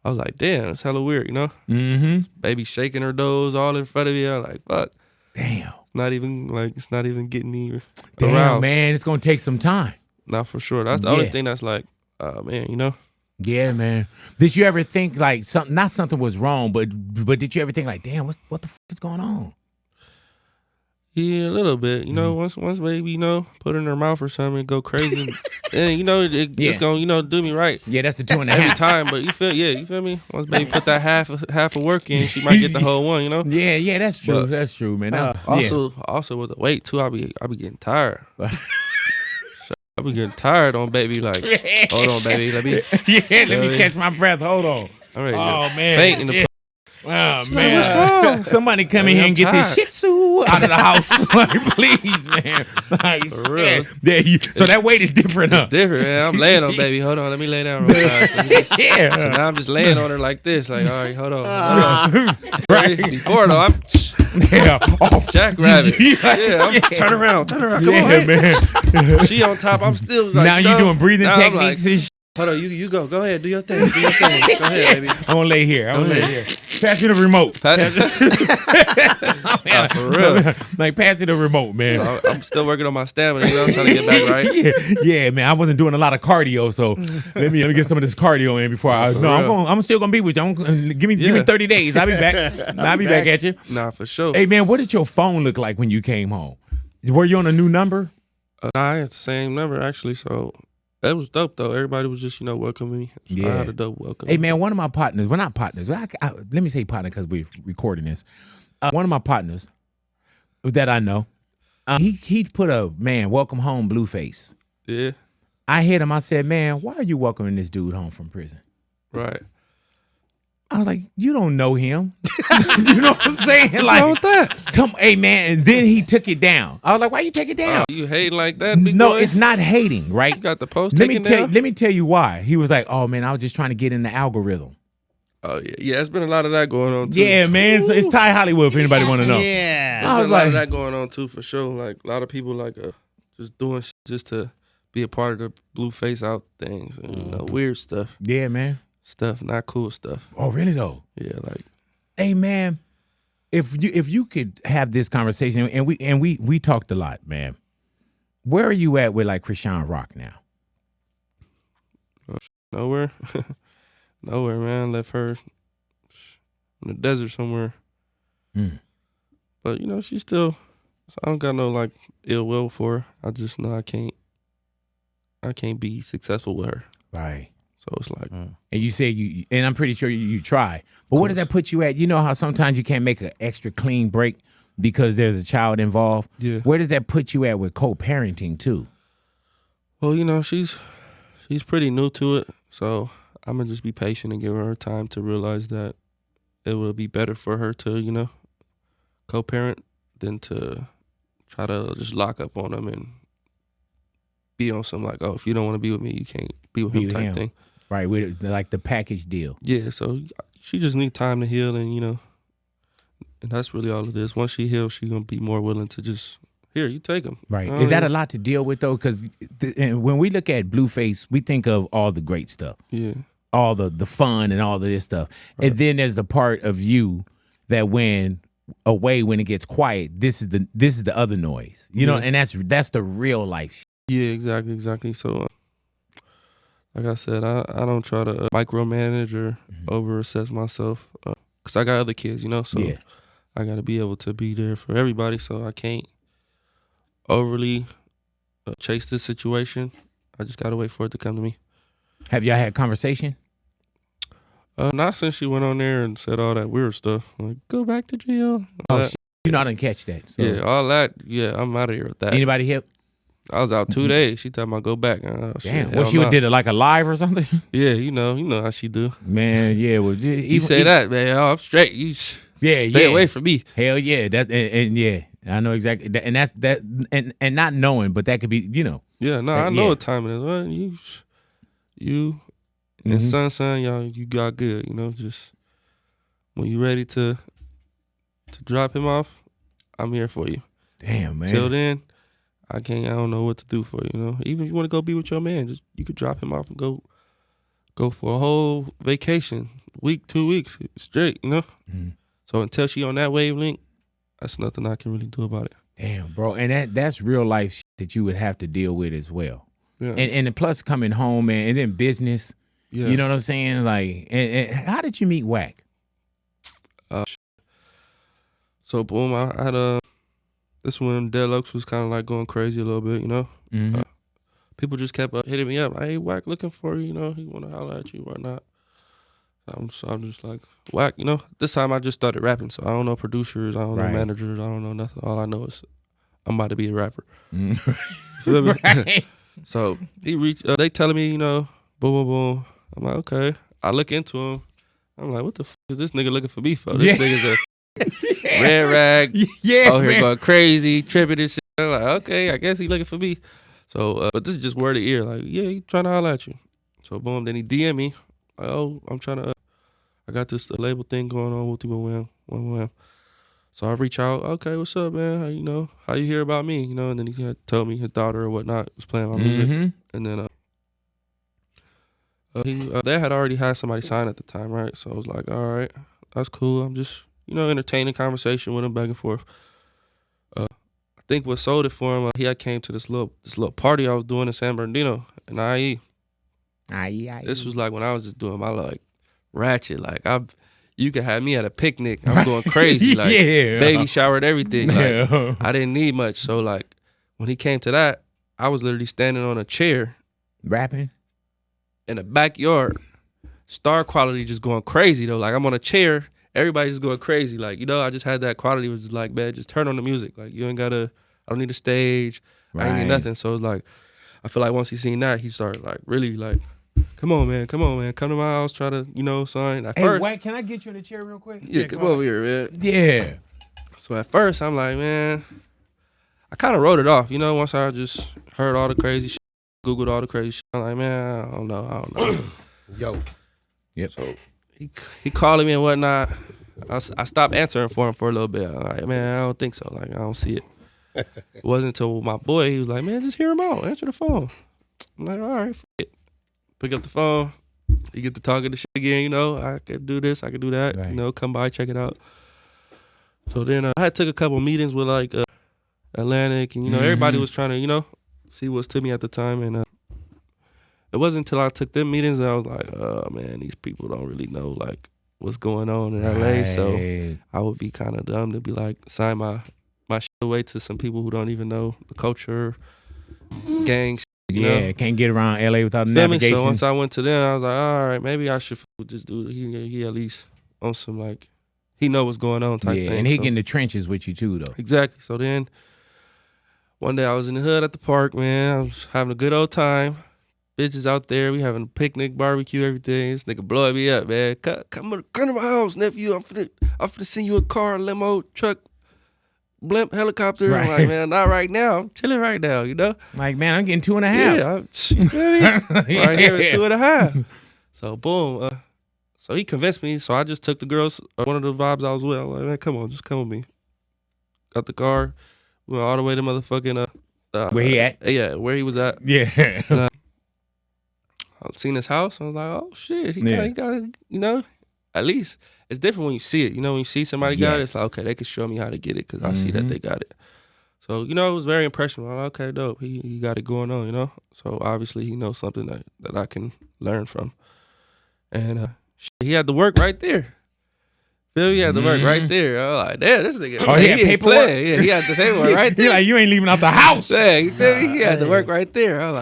I was like, damn, it's hella weird, you know? Mm-hmm. Baby shaking her nose all in front of me. I was like, fuck. Damn. It's not even getting me Damn, aroused. man. It's gonna take some time. Not for sure. That's the only thing that's like, man, you know? Yeah, man. Did you ever think like something? Not something was wrong, but did you ever think like, damn, what the fuck is going on? Yeah, a little bit. You know, once baby, you know, put it in her mouth or something and go crazy, and you know, it's gonna, you know, do me right. Yeah, that's the 2.5 every time. But you feel me? Once baby put that half of work in, she might get the whole one. You know? Yeah, that's true. But that's true, man. Also with the weight too, I be getting tired. I be getting tired on baby. Like, hold on, baby. Let me catch my breath. Hold on. All right. Oh man. Faint in the Oh man, somebody come in here and get this Shih Tzu out of the house, like, please, man. Like, For real. So that weight is different, huh? Different, man. I'm laying on baby. Hold on, let me lay down real fast. Yeah. So now I'm just laying on her like this. Like, all right, hold on. Right. Before though, I'm off. jackrabbit. Turn around. Come on, man. She on top. I'm still like, now you doing breathing now techniques and shit. Hold on, you go. Go ahead, do your thing. Go ahead, baby. I'm gonna lay here. Pass me the remote. For real. Like, pass me the remote, man. I'm still working on my stamina. You know, I'm trying to get back right. Yeah, man. I wasn't doing a lot of cardio, so let me get some of this cardio in before I. I'm still gonna be with you. Give me 30 days. I'll be back. I'll be back at you. Nah, for sure. Hey, man, what did your phone look like when you came home? Were you on a new number? Nah, it's the same number actually. So. That was dope though. Everybody was just, you know, welcoming me. So I had a dope welcome. Hey man, one of my partners, we're not partners. Let me say partner because we're recording this. One of my partners that I know, he put a welcome home Blueface. Yeah. I hit him. I said, man, why are you welcoming this dude home from prison? Right. I was like, you don't know him. You know what I'm saying? What's like, wrong with that? Come, hey man. And then he took it down. I was like, why you take it down? You hating like that? Big No, boy? it's not hating, right? You got the post Let me taken tell you why. He was like, oh man, I was just trying to get in the algorithm. Oh yeah, it's been a lot of that going on too. Yeah, man. So it's Ty Hollywood. If anybody want to know. Yeah, there's been a lot of that going on too for sure. Like a lot of people like just doing just to be a part of the Blueface out things and you know, weird stuff. Yeah, man. Stuff, not cool stuff. Oh, really though? Yeah, like. Hey, man. If you could have this conversation, and we talked a lot, man. Where are you at with like Chrisean Rock now? Nowhere. Nowhere, man. Left her in the desert somewhere. But you know, she's still. So I don't got no like ill will for her. I just know I can't be successful with her. Right. So it's like. And you said and I'm pretty sure you try. But what does that put you at? You know how sometimes you can't make an extra clean break because there's a child involved. Yeah. Where does that put you at with co-parenting too? Well, you know, she's pretty new to it, so I'm gonna just be patient and give her time to realize that it will be better for her to, you know, co-parent than to try to just lock up on him and be on some like, oh, if you don't want to be with me, you can't be with him type thing. Right, with like the package deal. Yeah, so she just needs time to heal, and you know, and that's really all it is. Once she heals, she's gonna be more willing to just. Here, you take them. Right. Is that a lot to deal with, though? Because when we look at Blueface, we think of all the great stuff. Yeah. All the fun and all of this stuff. Right. And then there's the part of you that when it gets quiet, this is the other noise. You know, and that's the real life. Yeah, exactly. So, like I said, I don't try to micromanage or over-assess myself. Because I got other kids, you know, so I got to be able to be there for everybody, so I can't overly chase this situation. I just gotta wait for it to come to me. Have y'all had conversation? Not since she went on there and said all that weird stuff. Like, go back to jail. You know, I didn't catch that. So. Yeah, all that. Yeah, I'm out of here with that. Anybody hip? I was out 2 days. She told me I'd go back. Damn. Well, she did it like a live or something? Yeah, you know how she do. Man, yeah. Well, you say that, man. Oh, I'm straight. You stay away from me. Hell yeah. That and yeah. I know exactly that, and that's that, and not knowing, but that could be, you know. Yeah, no, I know what time it is. Well, you and son, y'all, you got good, you know. Just when you ready to drop him off, I'm here for you. Damn, man. Till then, I don't know what to do for you, you know. Even if you want to go be with your man, you could drop him off and go for a whole vacation, week, 2 weeks straight, you know. So until she on that wavelength, that's nothing I can really do about it. Damn, bro. And that's real life shit that you would have to deal with as well. Yeah. And plus coming home, man, and then business. Yeah. You know what I'm saying? Like, and how did you meet Wack? So boom, I had this when Deluxe was kind of like going crazy a little bit, you know. People just kept hitting me up, hey, Wack looking for you, you know, he want to holler at you, whatnot. So I'm just like, Wack, you know. This time I just started rapping, so I don't know producers, I don't know managers, I don't know nothing. All I know is I'm about to be a rapper. Feel me? Right. So he reached, they telling me, you know, boom, boom, boom. I'm like, okay. I look into him. I'm like, what the is this nigga looking for me for? This nigga's a red rag. Yeah, out here man. going crazy, tripping and shit. I'm like, okay, I guess he looking for me. So, but this is just word of ear. Like, yeah, he trying to holler at you. So, boom, then he DM me. Like, oh, I'm trying to, I got this label thing going on with you. So I reach out. Okay, what's up, man? How, you know, how you hear about me? You know, and then he had told me his daughter or whatnot was playing my music. And then they had already had somebody sign at the time, right? So I was like, all right, that's cool. I'm just, you know, entertaining conversation with him back and forth. I think what sold it for him, he had came to this little party I was doing in San Bernardino in IE. This was like when I was just doing my like ratchet, like you could have me at a picnic. I'm going crazy, like baby showered everything. Like I didn't need much. So like when he came to that, I was literally standing on a chair, rapping in the backyard. Star quality just going crazy though. Like I'm on a chair, everybody's just going crazy. Like, you know, I just had that quality was just like, man, just turn on the music. Like you ain't gotta, I don't need a stage. I ain't need nothing. So it's like, I feel like once he seen that, he started like really like, come on, man, come to my house, try to, you know, son. At first, Wack, can I get you in the chair real quick? Yeah, come over here, man. Yeah. So at first, I'm like, man, I kind of wrote it off, you know, once I just heard all the crazy shit, Googled all the crazy shit. I'm like, man, I don't know. Yo. Yep. So he calling me and whatnot. I stopped answering for him for a little bit. I'm like, man, I don't think so. Like, I don't see it. It wasn't until my boy, he was like, man, just hear him out. Answer the phone. I'm like, all right, f it. Pick up the phone. You get to talking to shit again, you know. I could do this, I could do that. Right. You know, come by, check it out. So then I had took a couple meetings with like Atlantic, and you know, everybody was trying to, you know, see what's to me at the time. And it wasn't until I took them meetings that I was like, oh man, these people don't really know like what's going on in LA. So I would be kind of dumb to be like sign my shit away to some people who don't even know the culture, gang shit. You know? Can't get around LA without navigation. So once I went to them, I was like, all right, maybe I should just do it. He at least on some like, he know what's going on type thing. And he get in the trenches with you too, though. Exactly. So then one day I was in the hood at the park, man. I was having a good old time. Bitches out there, we having a picnic, barbecue, everything. This nigga blowing me up, man. Come to my house, nephew. I'm finna send you a car, limo, truck, blimp, helicopter. Right. I'm like, man, not right now. I'm chilling right now, you know? Like, man, I'm getting 2.5. Yeah, you feel me? Right here at 2.5. So, boom. So he convinced me. So I just took the girls, one of the vibes I was with. I was like, man, come on, just come with me. Got the car. Went all the way to motherfucking... where he at? Yeah, where he was at. Yeah. And, I seen his house. I was like, oh, shit. He got it, you know? At least. It's different when you see it. You know, when you see somebody got it, it's like, okay, they can show me how to get it because I see that they got it. So, you know, it was very impressionable. I'm like, okay, dope. He got it going on, you know? So, obviously, he knows something that I can learn from. And he had the work right there. Feel me? He had the work right there. I was like, damn, this nigga. Oh, he had paperwork? Yeah, he had the paperwork right there. He like, you ain't leaving out the house. Yeah, you feel me? He had the work right there. I was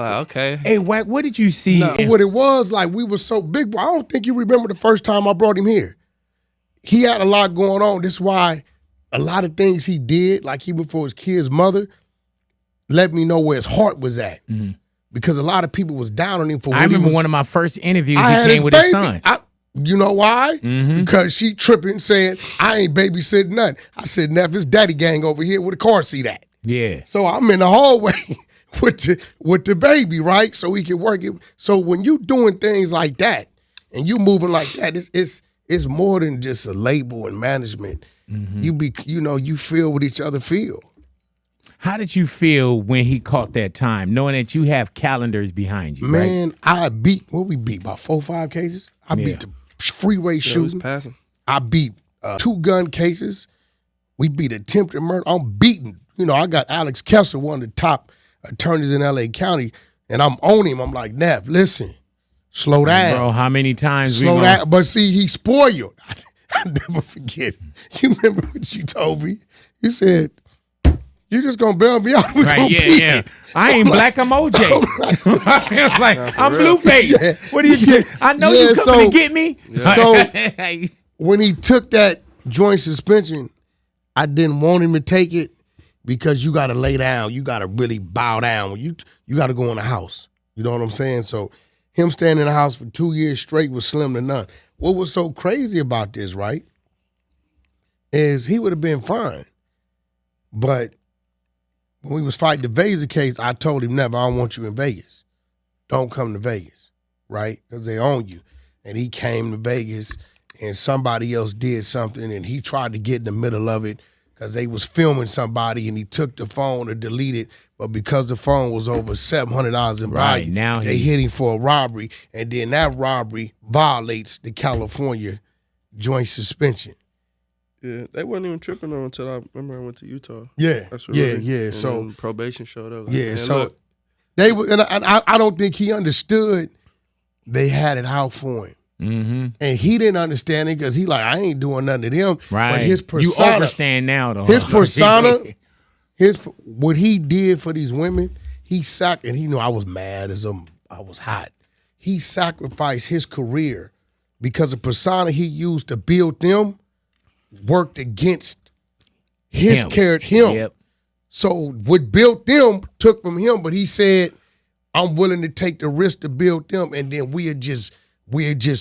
like, okay. Hey, Wack, what did you see? No, what it was, like, we were so big. I don't think you remember the first time I brought him here. He had a lot going on. That's why a lot of things he did, like even for his kid's mother, let me know where his heart was at. Because a lot of people was down on him for what I remember he was, one of my first interviews, he came with his son. You know why? Because she tripping saying, I ain't babysitting nothing. I said, Neff, it's daddy gang over here with a car seat at. Yeah. So I'm in the hallway with the baby, right? So he can work it. So when you doing things like that and you moving like that, It's more than just a label and management. You feel what each other feel. How did you feel when he caught that time, knowing that you have calendars behind you? Man, right? I beat we beat about 4 or 5 cases. I beat the freeway shooting. Passing. I beat 2 gun cases. We beat attempted murder. I'm beating. I got Alex Kessler, one of the top attorneys in LA County, and I'm on him. I'm like, Nev, listen, slow down. Bro, how many times slow down. But see, he spoiled. I never forget. You remember what you told me? You said, you just gonna bail me out. Right, yeah. I ain't black, I'm OJ. I'm Blueface. Yeah. What do you think? I know you coming to get me. Yeah. So when he took that joint suspension, I didn't want him to take it because you got to lay down. You got to really bow down. You got to go in the house. You know what I'm saying? So him staying in the house for 2 years straight was slim to none. What was so crazy about this, right, is he would have been fine. But when we was fighting the Vegas case, I told him, never, I don't want you in Vegas. Don't come to Vegas, right? Because they own you. And he came to Vegas and somebody else did something and he tried to get in the middle of it because they was filming somebody and he took the phone to delete it. But because the phone was over $700 in value, now they hit him for a robbery. And then that robbery violates the California joint suspension. Yeah, they wasn't even tripping on until I remember I went to Utah. Yeah, That's really, yeah. So probation showed up. Like, yeah, man, so look. they were, and I don't think he understood they had it out for him, and he didn't understand it because he like I ain't doing nothing to them. Right, but his persona, you understand now though. His persona, what he did for these women, and he knew I was mad as I was hot. He sacrificed his career because the persona he used to build them worked against his character, him. Yep. So what built them took from him, but he said, I'm willing to take the risk to build them, and then we'll just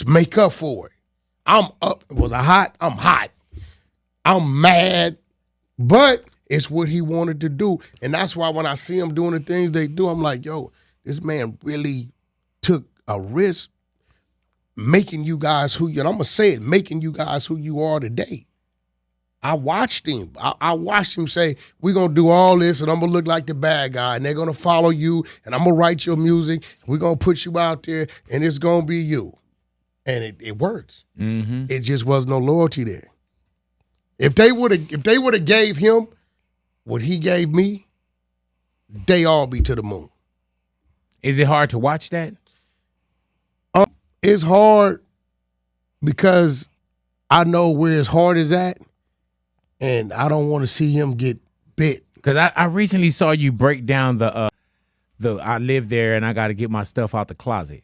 make up for it. I'm up. Was I hot? I'm hot. I'm mad, but it's what he wanted to do. And that's why when I see him doing the things they do, I'm like, yo, this man really took a risk making you guys and I'm going to say it, making you guys who you are today. I watched him. I watched him say, we're going to do all this and I'm going to look like the bad guy and they're going to follow you and I'm going to write your music. We're going to put you out there and it's going to be you. And it works. It just was no loyalty there. If they would have gave him what he gave me, they all be to the moon. Is it hard to watch that? It's hard because I know where his heart is at. And I don't want to see him get bit. Because I recently saw you break down the I live there and I got to get my stuff out the closet.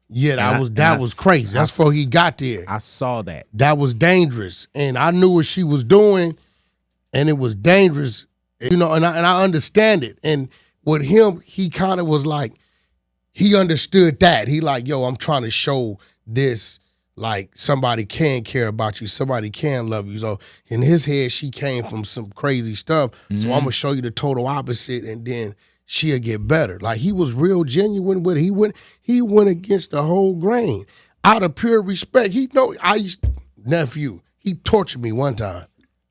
Yeah, that was crazy. That's before he got there. I saw that. That was dangerous. And I knew what she was doing and it was dangerous, and I understand it. And with him, he kind of was like, he understood that. He like, yo, I'm trying to show this. Like somebody can care about you, somebody can love you. So in his head, she came from some crazy stuff. So I'm gonna show you the total opposite, and then she'll get better. Like he was real genuine with it. He went against the whole grain out of pure respect. Nephew, he tortured me one time.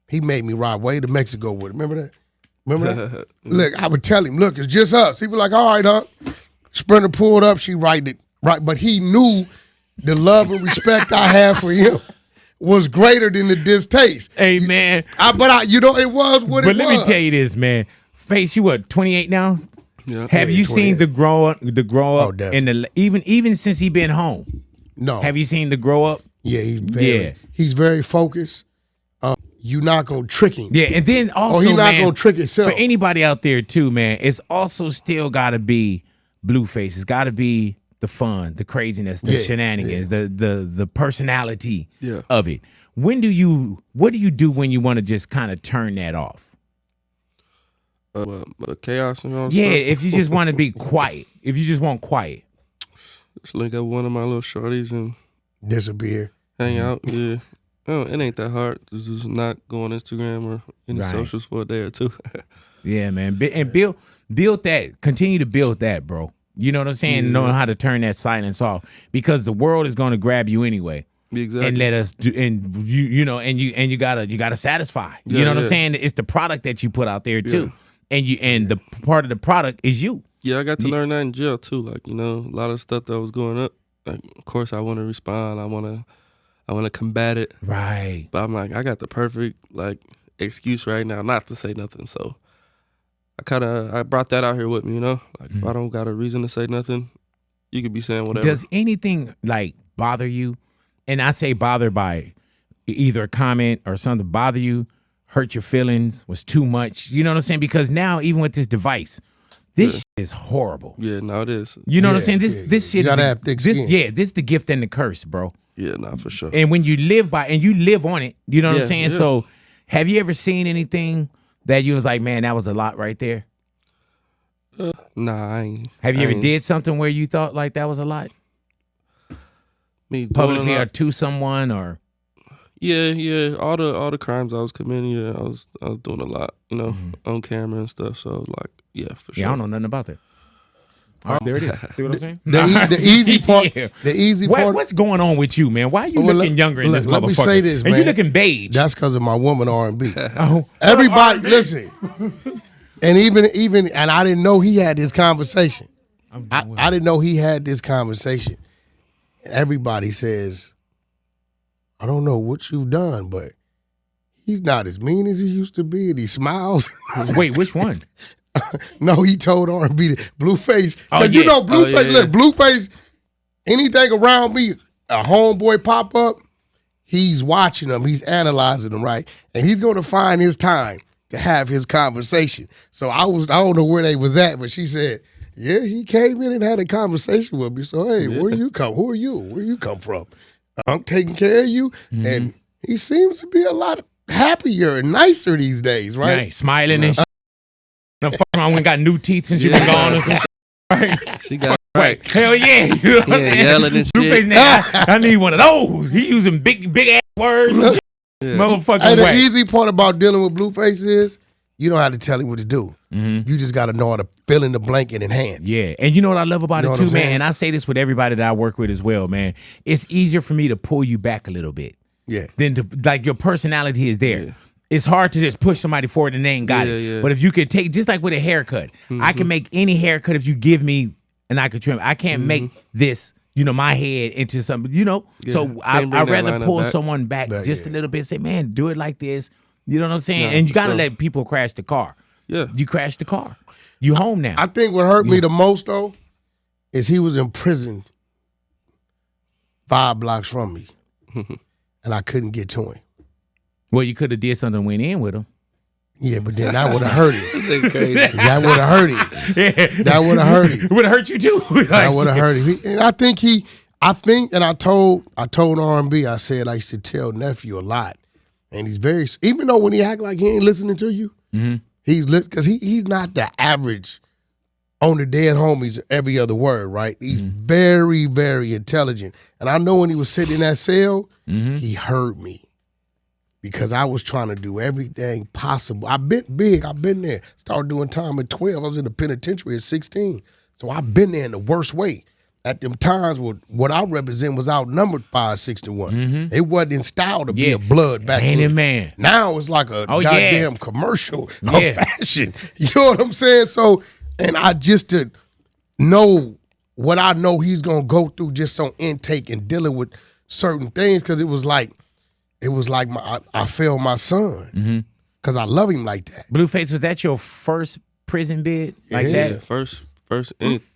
He made me ride way to Mexico with him. Remember that? Look, I would tell him, look, it's just us. He'd be like, all right, huh? Sprinter pulled up, she right it right, but he knew. The love and respect I have for him was greater than the distaste. Hey, man. It was what it was. But let me tell you this, man. Face, you what, 28 now? Yeah. Have you seen the grow up definitely. even since he been home? No. Have you seen the grow up? Yeah, he's very focused. You're not gonna trick him. Yeah, and then also, he's not gonna trick himself. For anybody out there too, man, it's also still gotta be Blueface. It's gotta be the fun, the craziness, the shenanigans, the personality of it. What do you do when you want to just kind of turn that off? Chaos and all that stuff? stuff? If you just want to be quiet. If you just want quiet. Just link up with one of my little shorties and disappear. Hang out, yeah. Oh, it ain't that hard. Just not go on Instagram or any socials for a day or two. Yeah, man. And build that. Continue to build that, bro. You know what I'm saying? Knowing how to turn that silence off, because the world is going to grab you anyway. Exactly. and let us do, and you know, and you gotta satisfy. You Yeah, know what I'm yeah. saying? It's the product that you put out there too, and the part of the product is you. Yeah, I got to learn that in jail too. Like, you know, a lot of stuff that was going up. Like, of course, I want to respond. I want to combat it. Right. But I'm like, I got the perfect like excuse right now not to say nothing. So I brought that out here with me. You know, like if I don't got a reason to say nothing, you could be saying whatever. Does anything like bother you? And I say bother by either a comment or something bother you, hurt your feelings, was too much. You know what I'm saying? Because now even with this device, this shit is horrible. Yeah, no, it is. You know what I'm saying? This shit. You gotta have thick skin. This is the gift and the curse, bro. Yeah, no, for sure. And when you live by and you live on it, you know what I'm Yeah, saying? yeah. So have you ever seen anything that you was like, man, that was a lot right there? Nah, I ain't. Have you I ever ain't- did something where you thought like that was a lot? me doing Publicly a or lot? to someone or Yeah. All the crimes I was committing, yeah, I was doing a lot, you know, on camera and stuff. So like, yeah, for sure. yeah, I don't know nothing about that. All right, there it is. See what I'm saying? The easy part. Yeah. The easy part. What's going on with you, man? Why are you Well, looking younger in this motherfucker? let me say this, and man. you looking beige. That's because of my woman R&B. oh, Everybody, listen. And even, and I didn't know he had this conversation. I didn't know he had this conversation. Everybody says, I don't know what you've done, but he's not as mean as he used to be, and he smiles. Wait, which one? No, he told R&B that Blueface. Oh, Because you yeah. know Blueface, Oh, yeah, look, Blueface, anything around me, a homeboy pop up, he's watching them, he's analyzing them, right? And he's going to find his time to have his conversation. So I don't know where they was at, but she said, yeah, he came in and had a conversation with me. So, hey, where you come? Who are you? Where you come from? I'm taking care of you. And he seems to be a lot happier and nicer these days, right? Right, smiling and shit. The fuck around when got new teeth since you been gone or something. Right. She got it Right. right. Hell yeah. You know what I'm Yeah, saying? yelling and Blueface shit. nigga, I need one of those. He using big ass words. And shit. Yeah. Motherfucking Hey, the way. easy part about dealing with Blueface is you don't have to tell him what to do. You just got to know how to fill in the blank and enhance. Yeah, and you know what I love about You know it what too, I'm man. saying? And I say this with everybody that I work with as well, man. It's easier for me to pull you back a little bit Yeah. than to like your personality is there. Yeah. It's hard to just push somebody forward and they ain't got it. Yeah. But if you could take just like with a haircut, I can make any haircut if you give me and I could trim. I can't make this, you know, my head into something, you know. Yeah. So Can't I'd bring that rather lineup pull back. someone back just a little bit. Say, man, do it like this. You know what I'm saying? Nah, and you gotta for sure. let people crash the car. Yeah. You crash the car. You home now. I think what hurt me the most, though, is he was in prison 5 blocks from me, and I couldn't get to him. Well, you could have did something and went in with him. Yeah, but then that would have hurt him. That's crazy. That would have hurt him. That would have hurt him. It would have hurt you too. That would have hurt him. And I think, and I told R&B, I said I used to tell nephew a lot, and he's very, even though when he act like he ain't listening to you, he's listening because he's not the average on the dead homies every other word, right? He's very, very intelligent, and I know when he was sitting in that cell, he heard me. Because I was trying to do everything possible. I've been big. I've been there. Started doing time at 12. I was in the penitentiary at 16. So I've been there in the worst way. At them times, what I represent was outnumbered 561. It wasn't in style to be a blood back Ain't then. it, man? Now it's like a goddamn commercial of fashion. You know what I'm saying? So, and I just to know what I know he's going to go through just on intake and dealing with certain things, because it was like I failed my son because I love him like that. Blueface, was that your first prison bid like Yeah, that? first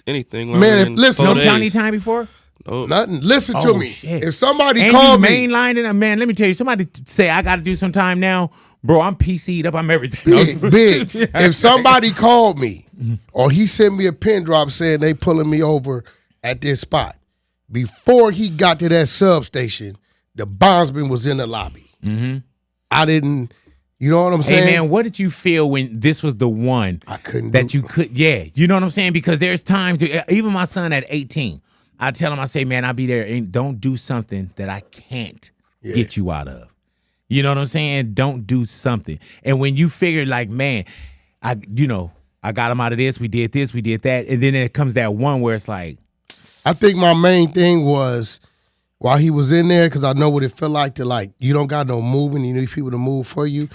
anything. Man, listen, No county time before? Oh, Nothing. Listen to Oh, me. shit. If somebody And called you me, mainlined it, man. Let me tell you, somebody say I got to do some time now, bro. I'm PC'd up. I'm everything. big. If somebody called me or he sent me a pin drop saying they pulling me over at this spot, before he got to that substation, the bondsman was in the lobby. I didn't, you know what I'm saying? Hey, man, what did you feel when this was the one I couldn't that do- you could, you know what I'm saying? Because there's times, even my son at 18, I tell him, I say, man, I'll be there. And don't do something that I can't get you out of. You know what I'm saying? Don't do something. And when you figure like, man, I got him out of this, we did that. And then it comes that one where it's like, I think my main thing was while he was in there, because I know what it felt like to like you don't got no movement, you need people to move for you,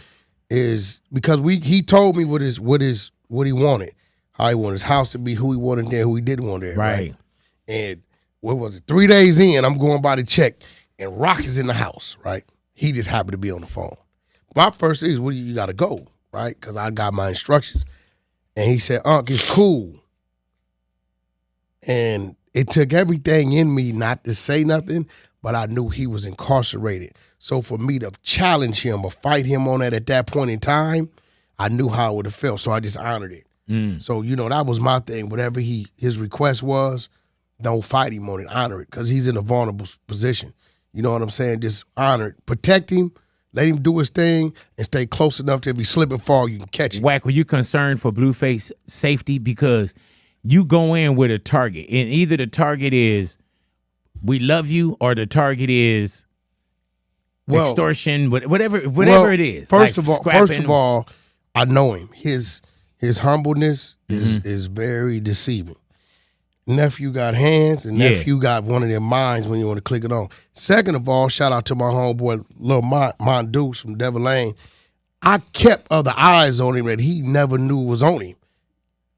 is because he told me what he wanted, how he wanted his house to be, who he wanted there, who he didn't want there. Right. And what was it? 3 days in, I'm going by to check, and Rock is in the house, right? He just happened to be on the phone. My first thing is, well, you got to go, right? Because I got my instructions. And he said, Unc, it's cool. And it took everything in me not to say nothing, but I knew he was incarcerated. So for me to challenge him or fight him on that at that point in time, I knew how it would have felt. So I just honored it. So, that was my thing. Whatever his request was, don't fight him on it, honor it, because he's in a vulnerable position. You know what I'm saying? Just honor it. Protect him, let him do his thing, and stay close enough to if he slip and fall, you can catch him. Wack, were you concerned for Blueface safety? Because you go in with a target, and either the target is we love you or the target is extortion, whatever it is. First of all, I know him. His humbleness is very deceiving. Nephew got hands, and nephew got one of their minds when you want to click it on. Second of all, shout out to my homeboy, Lil Mondoose from Devil Lane. I kept other eyes on him that he never knew was on him.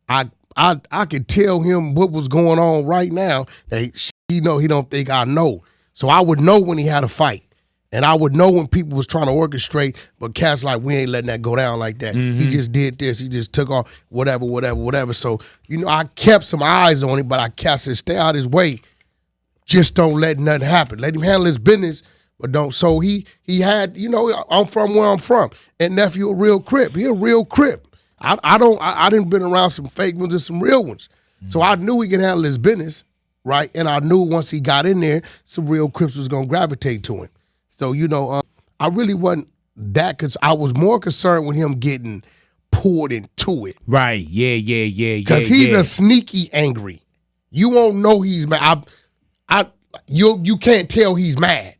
I could tell him what was going on right now that he don't think I know. So I would know when he had a fight. And I would know when people was trying to orchestrate, but cats like, we ain't letting that go down like that. He just did this. He just took off whatever. So, I kept some eyes on him, but I said, stay out his way. Just don't let nothing happen. Let him handle his business, but don't. So he had, I'm from where I'm from. And nephew a real Crip. He a real Crip. I didn't been around some fake ones and some real ones. So I knew he could handle his business, right? And I knew once he got in there, some real Crips was going to gravitate to him. So, I really wasn't that, because I was more concerned with him getting pulled into it. Right, yeah. Because he's a sneaky angry. You won't know he's mad. You can't tell he's mad.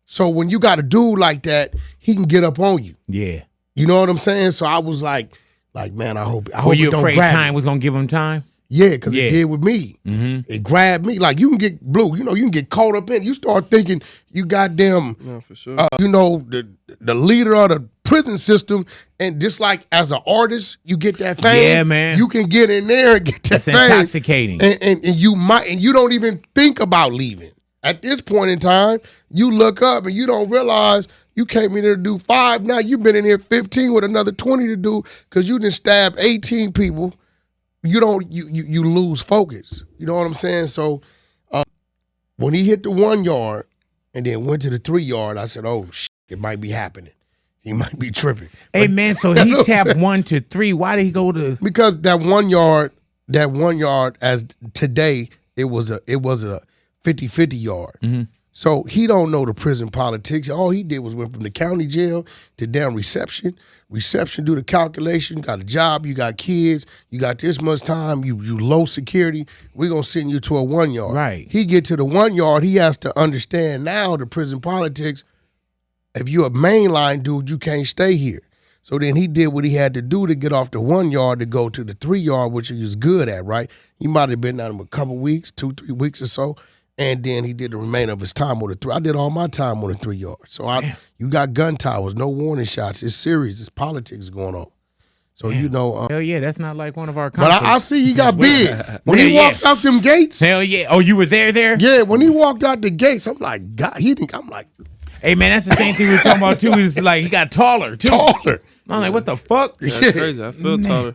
So when you got a dude like that, he can get up on you. Yeah. You know what I'm saying? So I was like, man, I hope Were you it don't afraid grab time me. was going to give him time? Yeah, because it did with me. It grabbed me. Like, you can get Blue, you can get caught up in it. You start thinking you goddamn, for sure. The leader of the prison system, and just like as an artist, you get that fame. Yeah, man. You can get in there and get that That's fame. intoxicating. And you don't even think about leaving. At this point in time, you look up and you don't realize you came in here to do 5. Now you've been in here 15 with another 20 to do, because you done stabbed 18 people. You lose focus. You know what I'm saying? So when he hit the 1 yard and then went to the 3 yard, I said, oh, shit, it might be happening. He might be tripping. Hey, man, so he tapped 1 to 3. Why did he go to? Because that 1 yard, as today, it was a 50-50 yard. So he don't know the prison politics. All he did was went from the county jail to down reception. Reception, do the calculation, got a job, you got kids, you got this much time, you low security, we're going to send you to a 1 yard. Right. He get to the 1 yard, he has to understand now the prison politics. If you're a mainline dude, you can't stay here. So then he did what he had to do to get off the 1 yard to go to the 3 yard, which he was good at, right? He might have been down a couple weeks, 2-3 weeks or so. And then he did the remainder of his time on the 3. I did all my time on the 3 yard. So you got gun towers, no warning shots. It's serious. It's politics going on. So hell yeah, that's not like one of our. But I see he got big when he walked out them gates. Hell yeah! Oh, you were there? Yeah, when he walked out the gates, I'm like, God, I'm like, hey man, that's the same thing we were talking about too. Is like he got taller too. I'm like, what the fuck? That's crazy. I feel taller.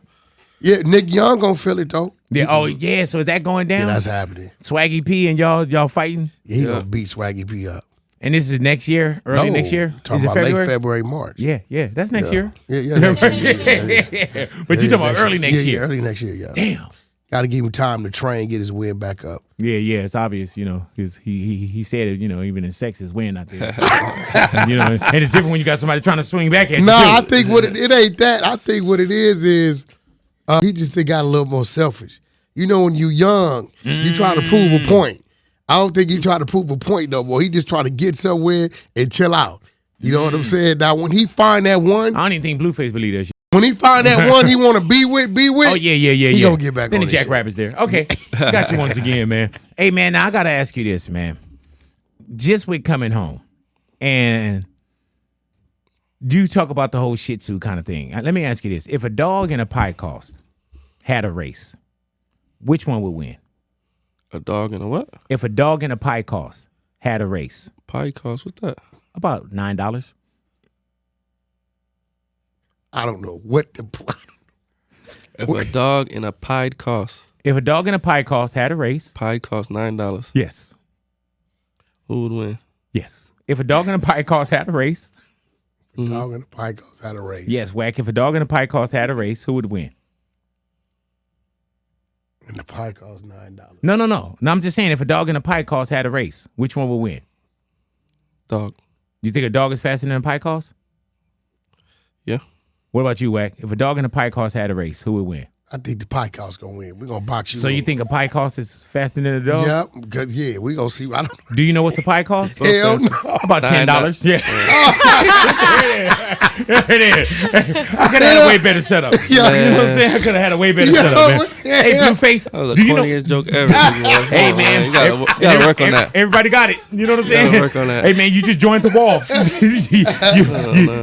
Yeah, Nick Young gonna feel it though. Yeah. Oh yeah. So is that going down? Yeah, that's happening. Swaggy P and y'all fighting? Yeah, he gonna beat Swaggy P up. And this is next year, early next year. Talking about late February, March. Yeah, that's next year. Yeah, next year. Yeah. But you talking about early next year? Yeah, early next year. Yeah. Damn. Got to give him time to train, get his win back up. Yeah, it's obvious, because he said it, even in sex, his win out there. And it's different when you got somebody trying to swing back at you. No, I think it ain't that. I think what it is he just got a little more selfish. When you young, you try to prove a point. I don't think he tried to prove a point no more. He just tried to get somewhere and chill out. You know what I'm saying? Now, when he find that one, I don't even think Blueface believe that shit. When he find that one he want to be with. Oh, yeah. He gonna get back then on the Jackrabbit's there. Okay. Got you once again, man. Hey, man, now I got to ask you this, man. just with coming home, and you talk about the whole Shih Tzu kind of thing. Let me ask you this: if a dog and a pie cost had a race, which one would win? A dog and a what? If a dog and a pie cost had a race, Pie cost, what's that? about $9. I don't know what the. If a dog and a pie cost. If a dog and a pie cost had a race, Pie cost $9. yes, Who would win? yes. If a dog and a pie cost had a race, Dog and the pie cost had a race. yes, Wack. If a dog and a pie cost had a race, who would win? And the pie cost $9. No. I'm just saying, if a dog and a pie cost had a race, which one would win? Dog. You think a dog is faster than a pie cost? Yeah. What about you, Wack? If a dog and a pie cost had a race, who would win? I think the pie cost gonna win. We're gonna box you. So you in. think a pie cost is faster than a dog? Yeah, because we gonna see. I don't. Do you know what's a pie cost? Hell no. About $10. Yeah. It is. I could have had a way better setup. Yeah. You know what I'm saying? I could have had a way better Yeah, setup, man. what the Hey, hell? Blueface, That was do the you know? corniest joke ever. Hey, man. You gotta work on that. Everybody got it. You know what I'm Gotta saying? work on that. Hey, man, you just joined the wall.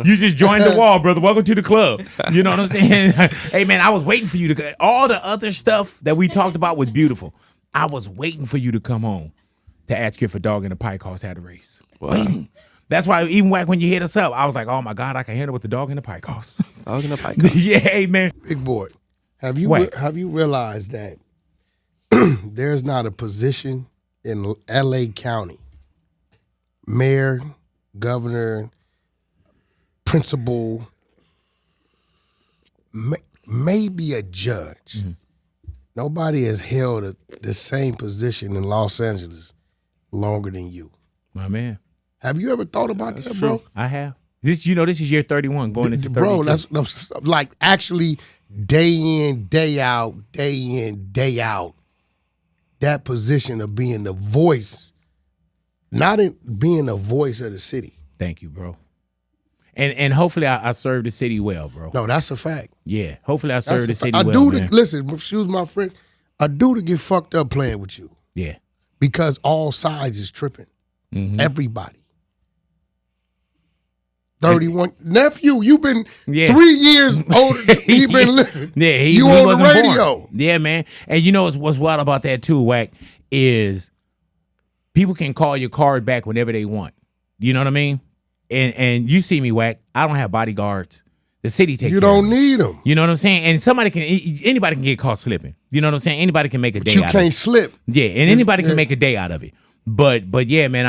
you just joined the wall, brother. Welcome to the club. You know what I'm saying? Hey, man, I was waiting for you to. All the other stuff that we talked about was beautiful. I was waiting for you to come home to ask you if a dog and a pie cost had a race. Wow. Waiting. That's why even when you hit us up, I was like, oh, my God, I can handle what the dog and the pie cost. Dog and a pie cost. Yeah, hey, man. Big boy, have you What? realized that there's not a position in L.A. County, mayor, governor, principal, maybe a judge. Mm-hmm. Nobody has held the same position in Los Angeles longer than you. My man. Have you ever thought about that, bro? I have. This is year 31 going into 32. Bro, that's like actually day in, day out, that position of being the voice, not in being the voice of the city. Thank you, bro. And hopefully I serve the city well, bro. No, that's a fact. Yeah. Hopefully I serve That's the a city fact. well, man. Listen, excuse my friend, a dude to get fucked up playing with you Yeah. because all sides is tripping. Mhm. Everybody. 31 nephew, you've been Yeah. 3 years older than he been living. Yeah, you he on the wasn't born. radio. Yeah, man. And you know what's wild about that too, Wack, is people can call your card back whenever they want. You know what I mean? And you see me, Wack. I don't have bodyguards. The city takes You care of don't me. need them. You know what I'm saying? And anybody can get caught slipping. You know what I'm saying? Anybody can make a day You out of it. can't slip. Yeah, and anybody can yeah. make a day out of it. But yeah, man,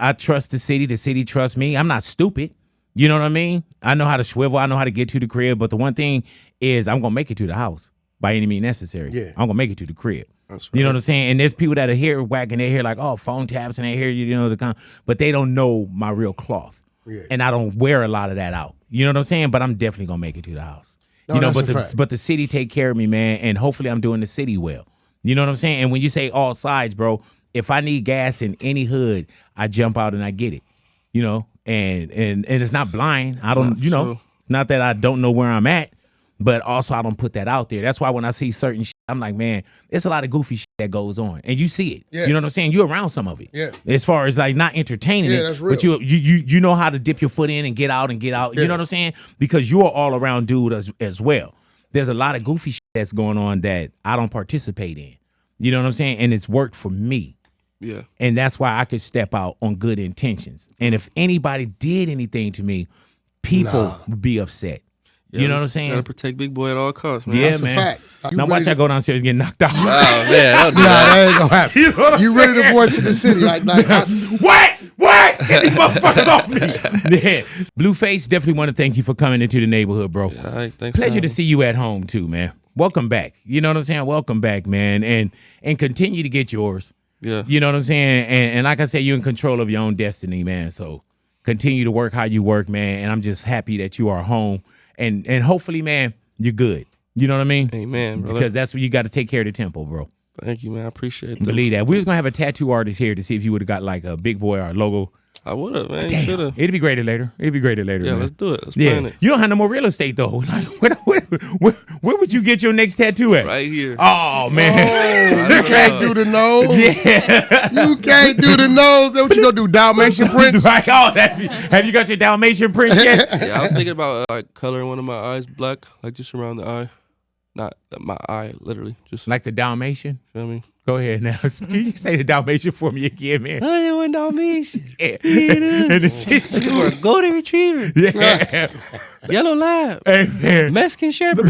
I trust the city. The city trusts me. I'm not stupid. You know what I mean? I know how to swivel. I know how to get to the crib. But the one thing is I'm going to make it to the house by any means necessary. Yeah. I'm going to make it to the crib. That's You know right. what I'm saying? And there's people that are here whacking their hair like, oh, phone taps and they hear you know, but they don't know my real cloth. Yeah. And I don't wear a lot of that out. You know what I'm saying? But I'm definitely going to make it to the house. No, you know, that's but a fact. but the city take care of me, man. And hopefully I'm doing the city well. You know what I'm saying? And when you say all sides, bro, if I need gas in any hood, I jump out and I get it. You know, and it's not blind. I don't, you know, true. not that I don't know where I'm at, but also I don't put that out there. That's why when I see certain shit, I'm like, man, it's a lot of goofy shit that goes on, and you see it. Yeah. You know what I'm saying? You're around some of it. Yeah. As far as like not entertaining Yeah, it, that's but real. you know how to dip your foot in and get out and get out. Yeah. You know what I'm saying? Because you're all around dude as well. There's a lot of goofy shit that's going on that I don't participate in. You know what I'm saying? And it's worked for me. Yeah. And that's why I could step out on good intentions. And if anybody did anything to me, people would be upset. You know what I'm saying? Gotta protect Big Boy at all costs, man. Yeah, That's man. a fact. You Now watch ready I go downstairs and get knocked out. Oh, man. Don't do Nah, that. that ain't gonna happen. You know what I'm You ready to saying? voice of the city? Like What? Get these motherfuckers off me. Yeah. Blueface, definitely want to thank you for coming into the neighborhood, bro. All right, thanks. Pleasure to see you at home too, man. Welcome back. You know what I'm saying? Welcome back, man. And continue to get yours. Yeah. You know what I'm saying? And like I said, you're in control of your own destiny, man. So continue to work how you work, man. And I'm just happy that you are home. And hopefully, man, you're good. You know what I mean? Amen, brother. Because that's what you got to take care of the temple, bro. Thank you, man. I appreciate that. Believe that. We was gonna have a tattoo artist here to see if you would have got like a Big Boy or a logo I would have, man. Damn. Should have. It'd be graded later. It'd be graded later. Yeah, man. let's do it. Let's plan it. You don't have no more real estate though. Like, where would you get your next tattoo at? Right here. Oh man. You can't do the nose. Yeah. You can't do the nose. That's what you gonna do, Dalmatian Prince? Right. Oh, have you got your Dalmatian Prince yet? Yeah, I was thinking about like coloring one of my eyes black, like just around the eye. Not my eye, literally. Just Like the Dalmatian? feel me? Go ahead now. Can you say the Dalmatian for me again, man? I didn't want Dalmatian. Yeah. And the shit's Or a golden retriever. yeah. Yellow lab. Hey, man. Mexican shepherd.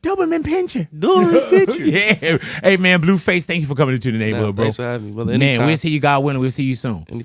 Doberman Pinscher. Doberman Pinscher. Yeah. Hey, man, Blueface, thank you for coming into the neighborhood, bro. Thanks for having me, brother. Man, Anytime. we'll see you, God willing. We'll see you soon. Anytime.